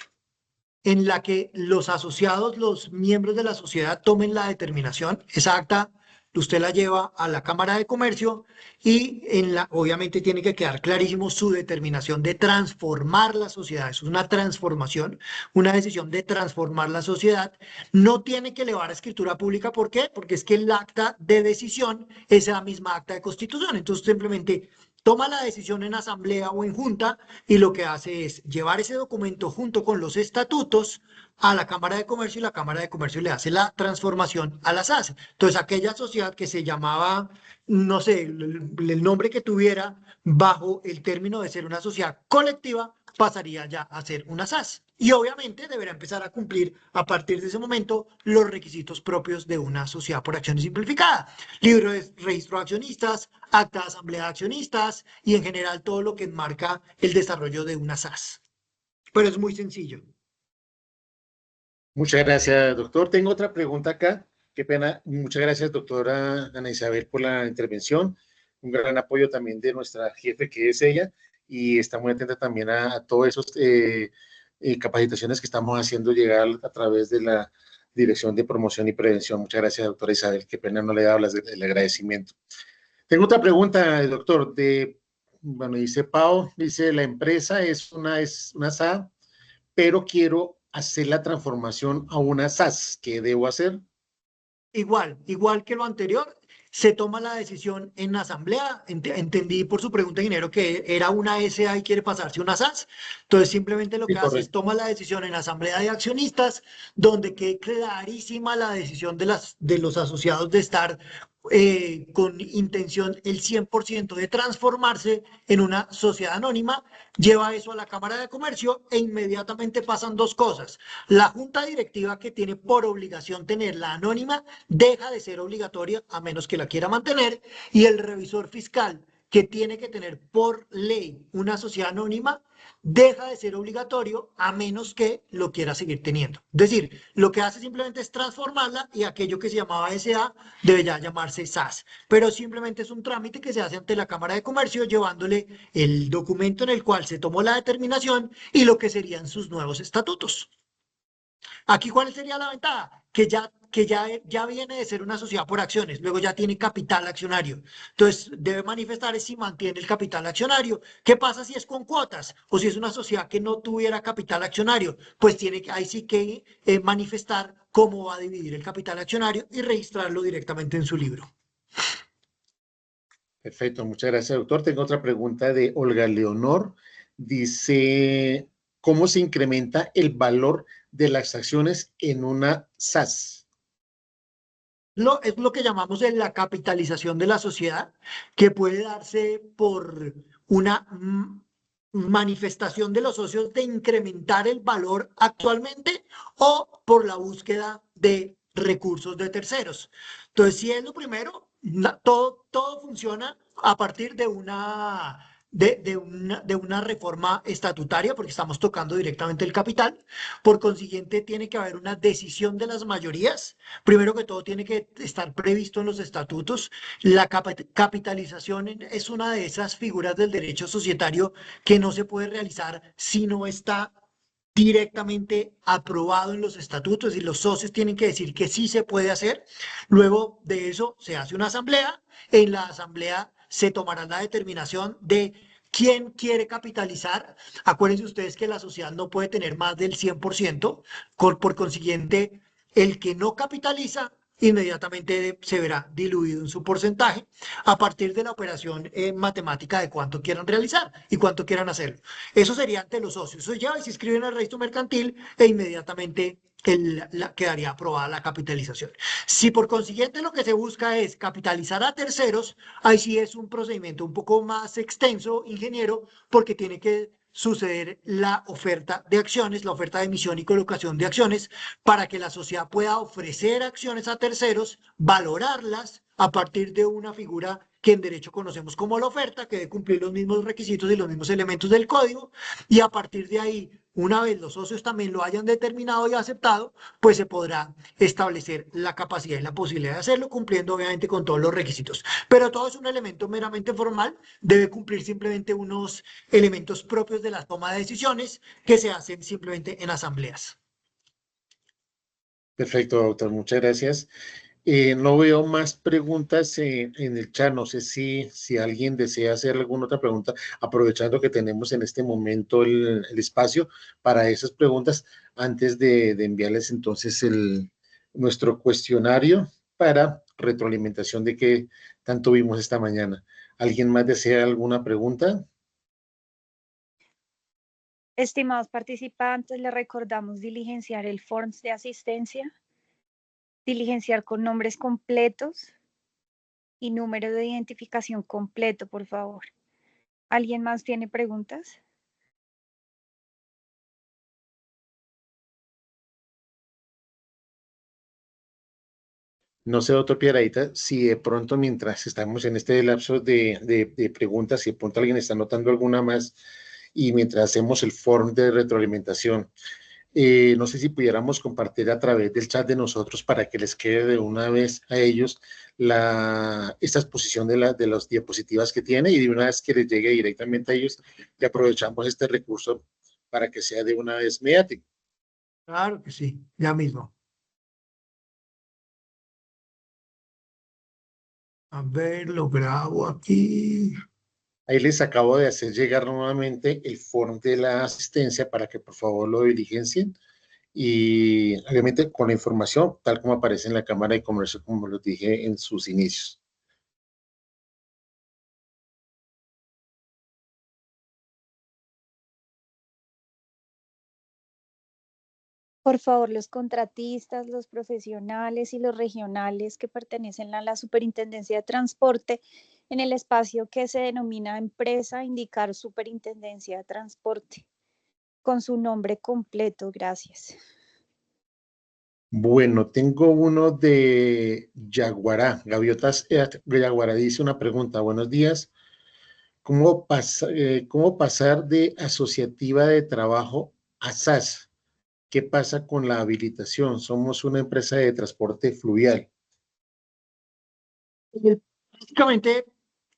en la que los asociados, los miembros de la sociedad tomen la determinación. Esa acta usted la lleva a la Cámara de Comercio y obviamente tiene que quedar clarísimo su determinación de transformar la sociedad. Eso es una transformación, una decisión de transformar la sociedad. No tiene que elevar a escritura pública. ¿Por qué? Porque es que el acta de decisión es la misma acta de constitución. Entonces simplemente toma la decisión en asamblea o en junta y lo que hace es llevar ese documento junto con los estatutos a la Cámara de Comercio y la Cámara de Comercio le hace la transformación a las SAS. Entonces, aquella sociedad que se llamaba, no sé, el nombre que tuviera bajo el término de ser una sociedad colectiva, pasaría ya a ser una SAS. Y obviamente deberá empezar a cumplir a partir de ese momento los requisitos propios de una sociedad por acciones simplificada. Libro de registro de accionistas, acta de asamblea de accionistas y en general todo lo que enmarca el desarrollo de una SAS. Pero es muy sencillo. Muchas gracias, doctor. Tengo otra pregunta acá. Qué pena. Muchas gracias, doctora Ana Isabel, por la intervención. Un gran apoyo también de nuestra jefe, que es ella, y está muy atenta también a todas esas capacitaciones que estamos haciendo llegar a través de la Dirección de Promoción y Prevención. Muchas gracias, doctora Isabel. Qué pena no le daba el agradecimiento. Tengo otra pregunta, doctor. Bueno, dice Pau, dice, la empresa es una SA, pero quiero hacer la transformación a una SAS. ¿Qué debo hacer? Igual que lo anterior, se toma la decisión en asamblea. Entendí por su pregunta, ingeniero, que era una SA y quiere pasarse a una SAS. Entonces, simplemente lo Sí, que hace es correcto. toma la decisión en asamblea de accionistas, donde quede clarísima la decisión de los asociados de estar con intención el 100% de transformarse en una sociedad anónima. Lleva eso a la Cámara de Comercio e inmediatamente pasan dos cosas. La junta directiva, que tiene por obligación tenerla anónima, deja de ser obligatoria a menos que la quiera mantener, y el revisor fiscal, que tiene que tener por ley una sociedad anónima, deja de ser obligatorio a menos que lo quiera seguir teniendo. Es decir, lo que hace simplemente es transformarla y aquello que se llamaba SA debe ya llamarse SAS. Pero simplemente es un trámite que se hace ante la Cámara de Comercio llevándole el documento en el cual se tomó la determinación y lo que serían sus nuevos estatutos. Aquí, ¿cuál sería la ventaja? Ya viene de ser una sociedad por acciones, luego ya tiene capital accionario. Entonces, debe manifestar si mantiene el capital accionario. ¿Qué pasa si es con cuotas? O si es una sociedad que no tuviera capital accionario, pues ahí sí que manifestar cómo va a dividir el capital accionario y registrarlo directamente en su libro. Perfecto, muchas gracias, doctor. Tengo otra pregunta de Olga Leonor. Dice, ¿cómo se incrementa el valor de las acciones en una SAS? Es lo que llamamos la capitalización de la sociedad, que puede darse por una manifestación de los socios de incrementar el valor actualmente o por la búsqueda de recursos de terceros. Entonces, si es lo primero, todo funciona a partir de una reforma estatutaria, porque estamos tocando directamente el capital. Por consiguiente, tiene que haber una decisión de las mayorías. Primero que todo, tiene que estar previsto en los estatutos. La capitalización es una de esas figuras del derecho societario que no se puede realizar si no está directamente aprobado en los estatutos, y los socios tienen que decir que sí se puede hacer. Luego de eso se hace una asamblea. En la asamblea se tomará la determinación de quién quiere capitalizar. Acuérdense ustedes que la sociedad no puede tener más del 100%. Por consiguiente, el que no capitaliza inmediatamente se verá diluido en su porcentaje a partir de la operación matemática de cuánto quieran realizar y cuánto quieran hacerlo. Eso sería ante los socios. Eso ya se inscriben al registro mercantil e inmediatamente quedaría aprobada la capitalización. Si por consiguiente lo que se busca es capitalizar a terceros, ahí sí es un procedimiento un poco más extenso, ingeniero, porque tiene que suceder la oferta de acciones, la oferta de emisión y colocación de acciones, para que la sociedad pueda ofrecer acciones a terceros, valorarlas a partir de una figura que en derecho conocemos como la oferta, que debe cumplir los mismos requisitos y los mismos elementos del código, y a partir de ahí, una vez los socios también lo hayan determinado y aceptado, pues se podrá establecer la capacidad y la posibilidad de hacerlo, cumpliendo obviamente con todos los requisitos. Pero todo es un elemento meramente formal, debe cumplir simplemente unos elementos propios de la toma de decisiones que se hacen simplemente en asambleas. Perfecto, doctor, muchas gracias. No veo más preguntas en el chat. No sé si alguien desea hacer alguna otra pregunta, aprovechando que tenemos en este momento el espacio para esas preguntas, antes de enviarles entonces nuestro cuestionario para retroalimentación de qué tanto vimos esta mañana. ¿Alguien más desea alguna pregunta? Estimados participantes, les recordamos diligenciar el forms de asistencia, diligenciar con nombres completos y número de identificación completo, por favor. ¿Alguien más tiene preguntas? No sé, doctor Piedradita, si de pronto mientras estamos en este lapso de preguntas, si de pronto alguien está anotando alguna más y mientras hacemos el form de retroalimentación, no sé si pudiéramos compartir a través del chat de nosotros para que les quede de una vez a ellos esta exposición de las diapositivas que tiene, y de una vez que les llegue directamente a ellos, y aprovechamos este recurso para que sea de una vez mediático. Claro que sí, ya mismo. A ver, lo grabo aquí. Ahí les acabo de hacer llegar nuevamente el form de la asistencia para que por favor lo diligencien, y obviamente con la información tal como aparece en la Cámara de Comercio, como lo dije en sus inicios. Por favor, los contratistas, los profesionales y los regionales que pertenecen a la Superintendencia de Transporte, en el espacio que se denomina empresa, indicar Superintendencia de Transporte con su nombre completo. Gracias. Bueno, tengo uno de Yaguará. Gaviotas Yaguará dice una pregunta. Buenos días. ¿Cómo pasar de asociativa de trabajo a SAS? ¿Qué pasa con la habilitación? Somos una empresa de transporte fluvial. Básicamente,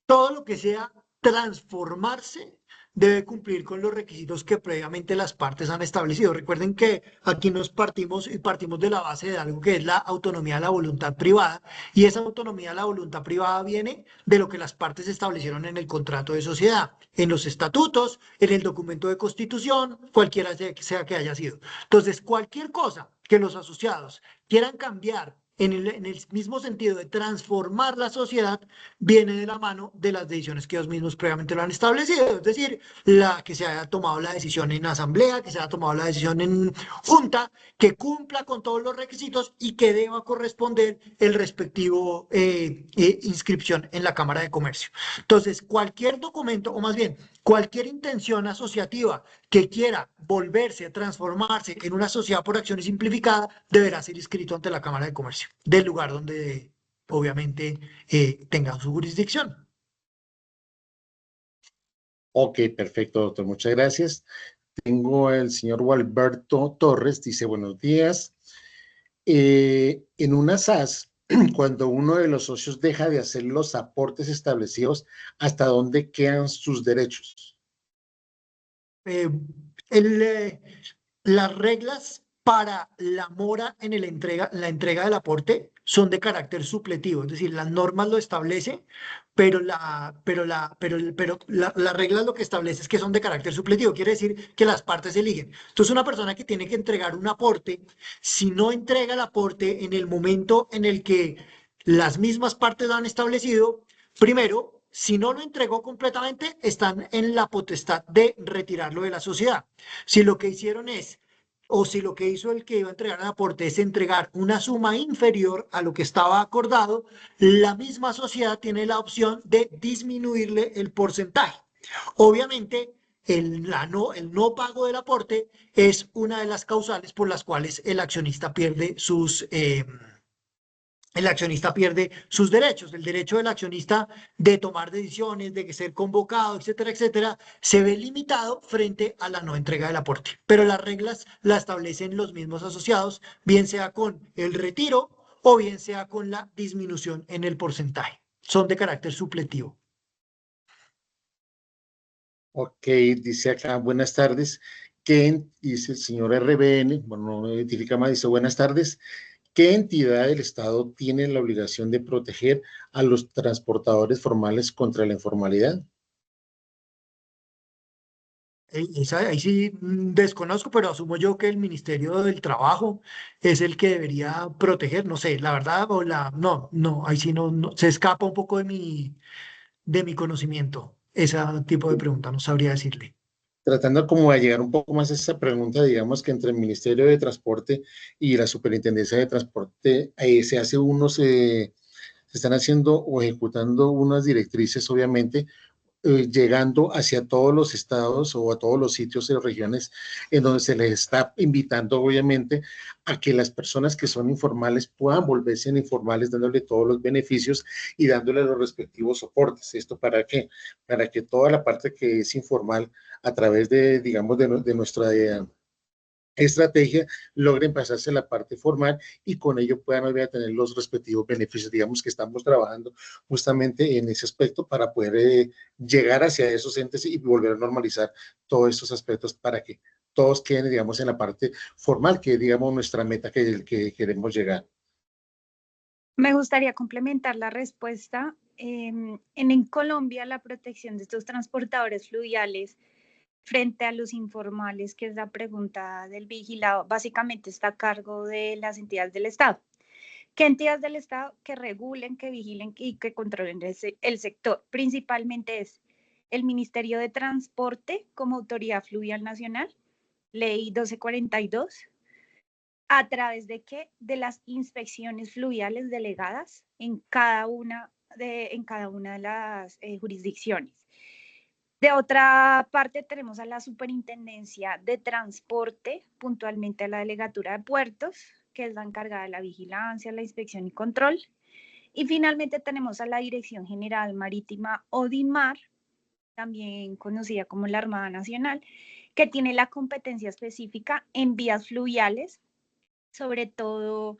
todo lo que sea transformarse debe cumplir con los requisitos que previamente las partes han establecido. Recuerden que aquí nos partimos y partimos de la base de algo que es la autonomía de la voluntad privada, y esa autonomía de la voluntad privada viene de lo que las partes establecieron en el contrato de sociedad, en los estatutos, en el documento de constitución, cualquiera sea que haya sido. Entonces, cualquier cosa que los asociados quieran cambiar en el mismo sentido de transformar la sociedad, viene de la mano de las decisiones que ellos mismos previamente lo han establecido. Es decir, que se haya tomado la decisión en asamblea, que se haya tomado la decisión en junta, que cumpla con todos los requisitos y que deba corresponder el respectivo inscripción en la Cámara de Comercio. Entonces, cualquier documento, o más bien, cualquier intención asociativa que quiera volverse, transformarse en una sociedad por acciones simplificada, deberá ser inscrito ante la Cámara de Comercio del lugar donde obviamente tenga su jurisdicción. Ok, perfecto, doctor. Muchas gracias. Tengo el señor Walberto Torres, dice buenos días. En una SAS, cuando uno de los socios deja de hacer los aportes establecidos, ¿hasta dónde quedan sus derechos? Eh, el, las reglas para la mora en la entrega del aporte son de carácter supletivo, es decir, las normas lo establecen, pero la regla lo que establece es que son de carácter supletivo, quiere decir que las partes eligen. Entonces, una persona que tiene que entregar un aporte, si no entrega el aporte en el momento en el que las mismas partes lo han establecido, primero, si no lo entregó completamente, están en la potestad de retirarlo de la sociedad. Si lo que hicieron es, o si lo que hizo el que iba a entregar el aporte es entregar una suma inferior a lo que estaba acordado, la misma sociedad tiene la opción de disminuirle el porcentaje. Obviamente, el no pago del aporte es una de las causales por las cuales el accionista pierde sus derechos. El derecho del accionista de tomar decisiones, de ser convocado, etcétera, etcétera, se ve limitado frente a la no entrega del aporte. Pero las reglas las establecen los mismos asociados, bien sea con el retiro o bien sea con la disminución en el porcentaje. Son de carácter supletivo. Ok, dice acá, buenas tardes. Dice el señor RBN, bueno, no me identifica más, dice buenas tardes. ¿Qué entidad del Estado tiene la obligación de proteger a los transportadores formales contra la informalidad? Ahí sí desconozco, pero asumo yo que el Ministerio del Trabajo es el que debería proteger, no sé, la verdad, no, ahí sí no, se escapa un poco de mi conocimiento ese tipo de pregunta, no sabría decirle. Tratando como de llegar un poco más a esa pregunta, digamos que entre el Ministerio de Transporte y la Superintendencia de Transporte se están haciendo o ejecutando unas directrices, obviamente, llegando hacia todos los estados o a todos los sitios y regiones en donde se les está invitando, obviamente, a que las personas que son informales puedan volverse informales, dándole todos los beneficios y dándole los respectivos soportes. ¿Esto para qué? Para que toda la parte que es informal, a través de, digamos, de nuestra estrategia, logren pasarse a la parte formal y con ello puedan tener los respectivos beneficios. Digamos que estamos trabajando justamente en ese aspecto para poder llegar hacia esos entes y volver a normalizar todos estos aspectos para que todos queden, digamos, en la parte formal, que es, digamos, nuestra meta que queremos llegar. Me gustaría complementar la respuesta. En Colombia, la protección de estos transportadores fluviales frente a los informales, que es la pregunta del vigilado, básicamente está a cargo de las entidades del Estado. ¿Qué entidades del Estado? Que regulen, que vigilen y que controlen el sector? Principalmente es el Ministerio de Transporte como Autoridad Fluvial Nacional, Ley 1242, ¿a través de qué? De las inspecciones fluviales delegadas en cada una de las jurisdicciones. De otra parte, tenemos a la Superintendencia de Transporte, puntualmente a la Delegatura de Puertos, que es la encargada de la vigilancia, la inspección y control. Y finalmente tenemos a la Dirección General Marítima o DIMAR, también conocida como la Armada Nacional, que tiene la competencia específica en vías fluviales, sobre todo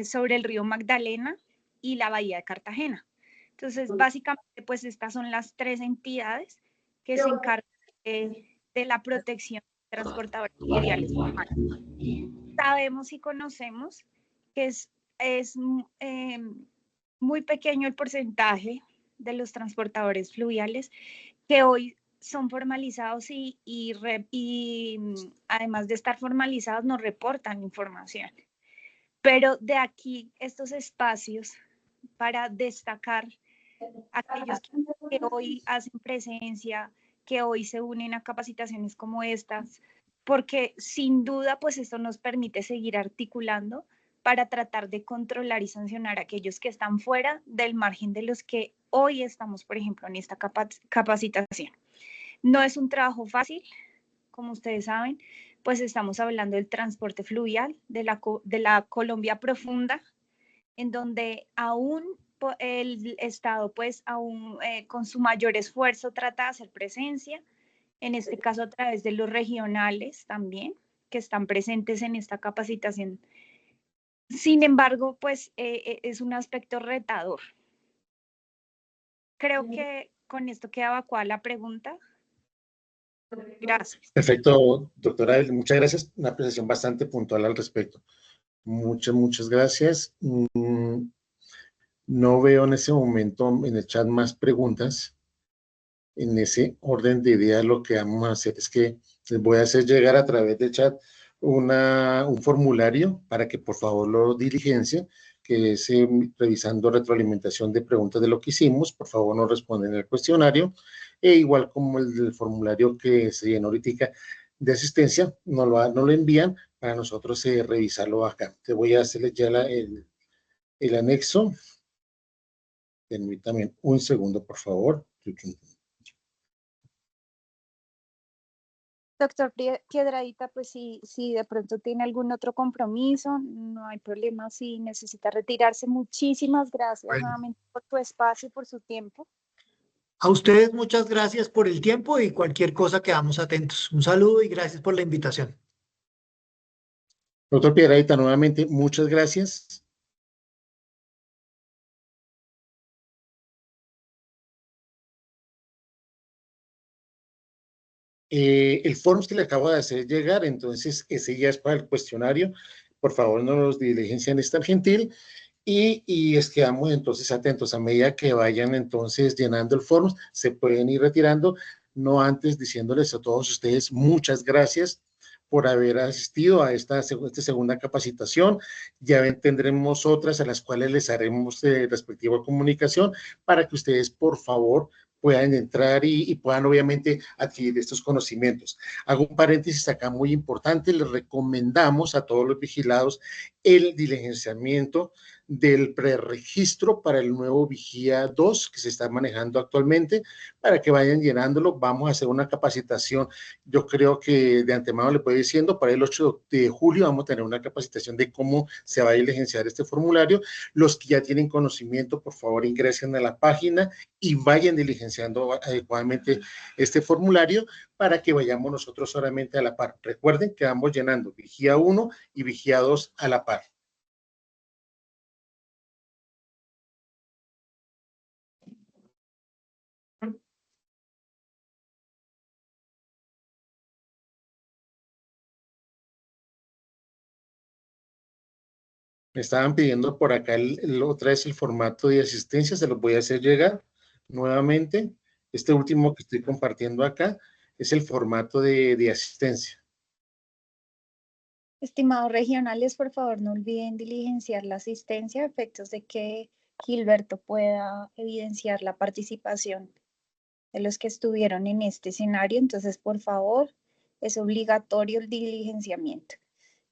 sobre el río Magdalena y la bahía de Cartagena. Entonces, básicamente, pues estas son las tres entidades que se encargan de la protección de transportadores fluviales. Sabemos y conocemos que es muy pequeño el porcentaje de los transportadores fluviales que hoy son formalizados y además de estar formalizados nos reportan información. Pero de aquí estos espacios para destacar aquellos que hoy hacen presencia, que hoy se unen a capacitaciones como estas, porque sin duda pues esto nos permite seguir articulando para tratar de controlar y sancionar a aquellos que están fuera del margen de los que hoy estamos, por ejemplo, en esta capacitación. No es un trabajo fácil, como ustedes saben, pues estamos hablando del transporte fluvial, de la Colombia profunda, en donde aún el Estado, pues aún con su mayor esfuerzo trata de hacer presencia, en este caso a través de los regionales también, que están presentes en esta capacitación. Sin embargo, pues es un aspecto retador. Creo que con esto queda evacuada la pregunta. Gracias. Perfecto, doctora, muchas gracias. Una apreciación bastante puntual al respecto. Muchas gracias. No veo en ese momento en el chat más preguntas. En ese orden de ideas, lo que vamos a hacer es que les voy a hacer llegar a través del chat un formulario para que por favor lo diligencien, que es revisando retroalimentación de preguntas de lo que hicimos. Por favor, nos responden el cuestionario, e igual como el formulario que se llenó ahorita de asistencia, nos lo envían para nosotros revisarlo acá. Te voy a hacerles ya el anexo. Permítame un segundo, por favor. Doctor Piedradita, pues si de pronto tiene algún otro compromiso, no hay problema si necesita retirarse. Muchísimas gracias Bueno, nuevamente por tu espacio y por su tiempo. a ustedes muchas gracias por el tiempo y cualquier cosa quedamos atentos. Un saludo y gracias por la invitación. Doctor Piedradita, nuevamente, muchas gracias. El form que le acabo de hacer llegar, entonces ese ya es para el cuestionario. Por favor, no los diligencian, es tan gentil. Y quedamos entonces atentos a medida que vayan entonces llenando el form, se pueden ir retirando, no antes diciéndoles a todos ustedes muchas gracias por haber asistido a esta segunda capacitación. Ya tendremos otras a las cuales les haremos respectiva comunicación para que ustedes, por favor, puedan entrar y puedan obviamente adquirir estos conocimientos. Hago un paréntesis acá muy importante, les recomendamos a todos los vigilados el diligenciamiento del preregistro para el nuevo Vigía 2 que se está manejando actualmente, para que vayan llenándolo. Vamos a hacer una capacitación, yo creo que de antemano le voy diciendo, para el 8 de julio vamos a tener una capacitación de cómo se va a diligenciar este formulario. Los que ya tienen conocimiento, por favor ingresen a la página y vayan diligenciando adecuadamente este formulario para que vayamos nosotros solamente a la par. Recuerden que vamos llenando Vigía 1 y Vigía 2 a la par. Me estaban pidiendo por acá otra vez el formato de asistencia, se los voy a hacer llegar nuevamente. Este último que estoy compartiendo acá es el formato de asistencia. Estimados regionales, por favor, no olviden diligenciar la asistencia a efectos de que Gilberto pueda evidenciar la participación de los que estuvieron en este escenario. Entonces, por favor, es obligatorio el diligenciamiento.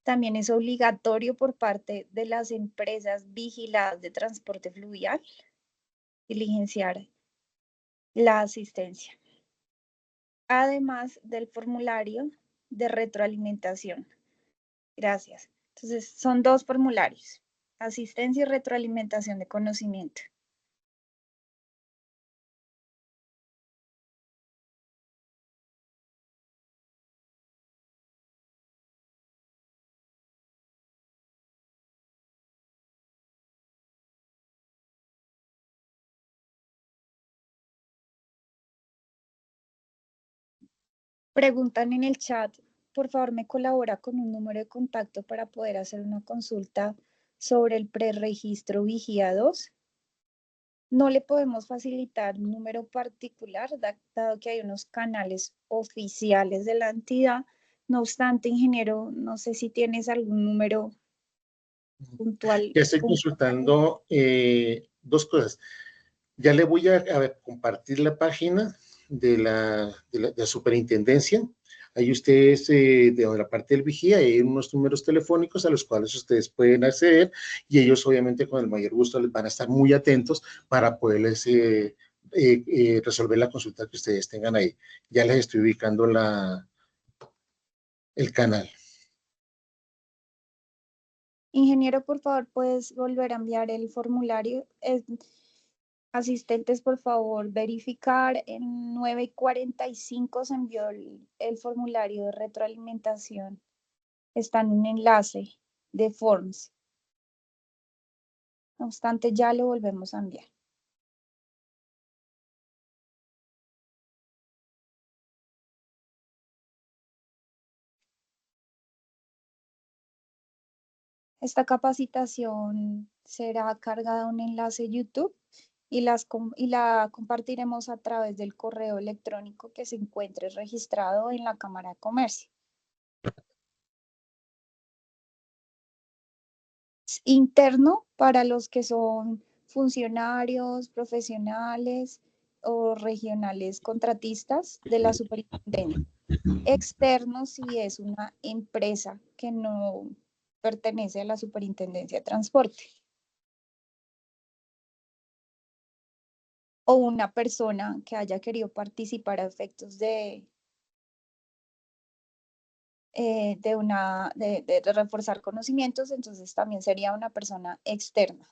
También es obligatorio por parte de las empresas vigiladas de transporte fluvial diligenciar la asistencia, además del formulario de retroalimentación. Gracias. Entonces, son dos formularios, asistencia y retroalimentación de conocimiento. Preguntan en el chat, por favor me colabora con un número de contacto para poder hacer una consulta sobre el preregistro Vigía 2. No le podemos facilitar un número particular, dado que hay unos canales oficiales de la entidad. No obstante, ingeniero, no sé si tienes algún número puntual. Ya estoy consultando dos cosas. Ya le voy a compartir la página de la superintendencia. Ahí ustedes, de la parte del vigía, hay unos números telefónicos a los cuales ustedes pueden acceder y ellos obviamente con el mayor gusto les van a estar muy atentos para poderles resolver la consulta que ustedes tengan ahí. Ya les estoy ubicando el canal. Ingeniero, por favor, ¿puedes volver a enviar el formulario? Asistentes, por favor, verificar. En 9:45 se envió el formulario de retroalimentación. Está en un enlace de Forms. No obstante, ya lo volvemos a enviar. Esta capacitación será cargada a un enlace YouTube y la compartiremos a través del correo electrónico que se encuentre registrado en la Cámara de Comercio. Es interno para los que son funcionarios, profesionales o regionales contratistas de la superintendencia. Externo si es una empresa que no pertenece a la Superintendencia de Transporte. O una persona que haya querido participar a efectos de reforzar conocimientos, entonces también sería una persona externa.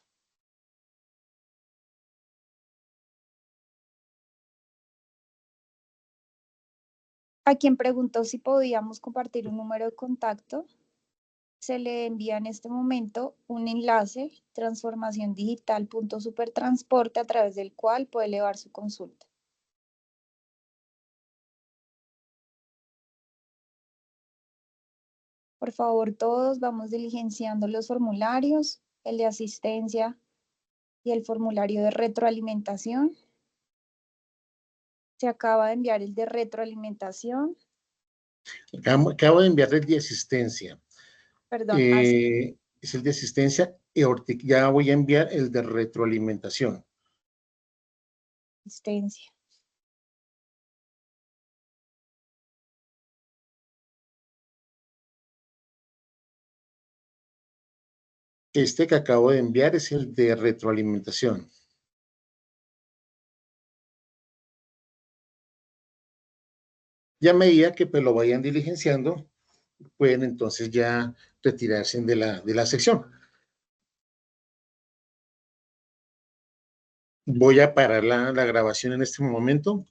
A quien preguntó si podíamos compartir un número de contacto, se le envía en este momento un enlace, transformaciondigital.supertransporte, a través del cual puede elevar su consulta. Por favor, todos vamos diligenciando los formularios, el de asistencia y el formulario de retroalimentación. Se acaba de enviar el de retroalimentación. Acabo de enviarle el de asistencia. Perdón, Es el de asistencia y ahorita ya voy a enviar el de retroalimentación. asistencia. Este que acabo de enviar es el de retroalimentación. Ya a medida que pues, lo vayan diligenciando, pueden entonces ya retirarse de la sección. Voy a parar la grabación en este momento.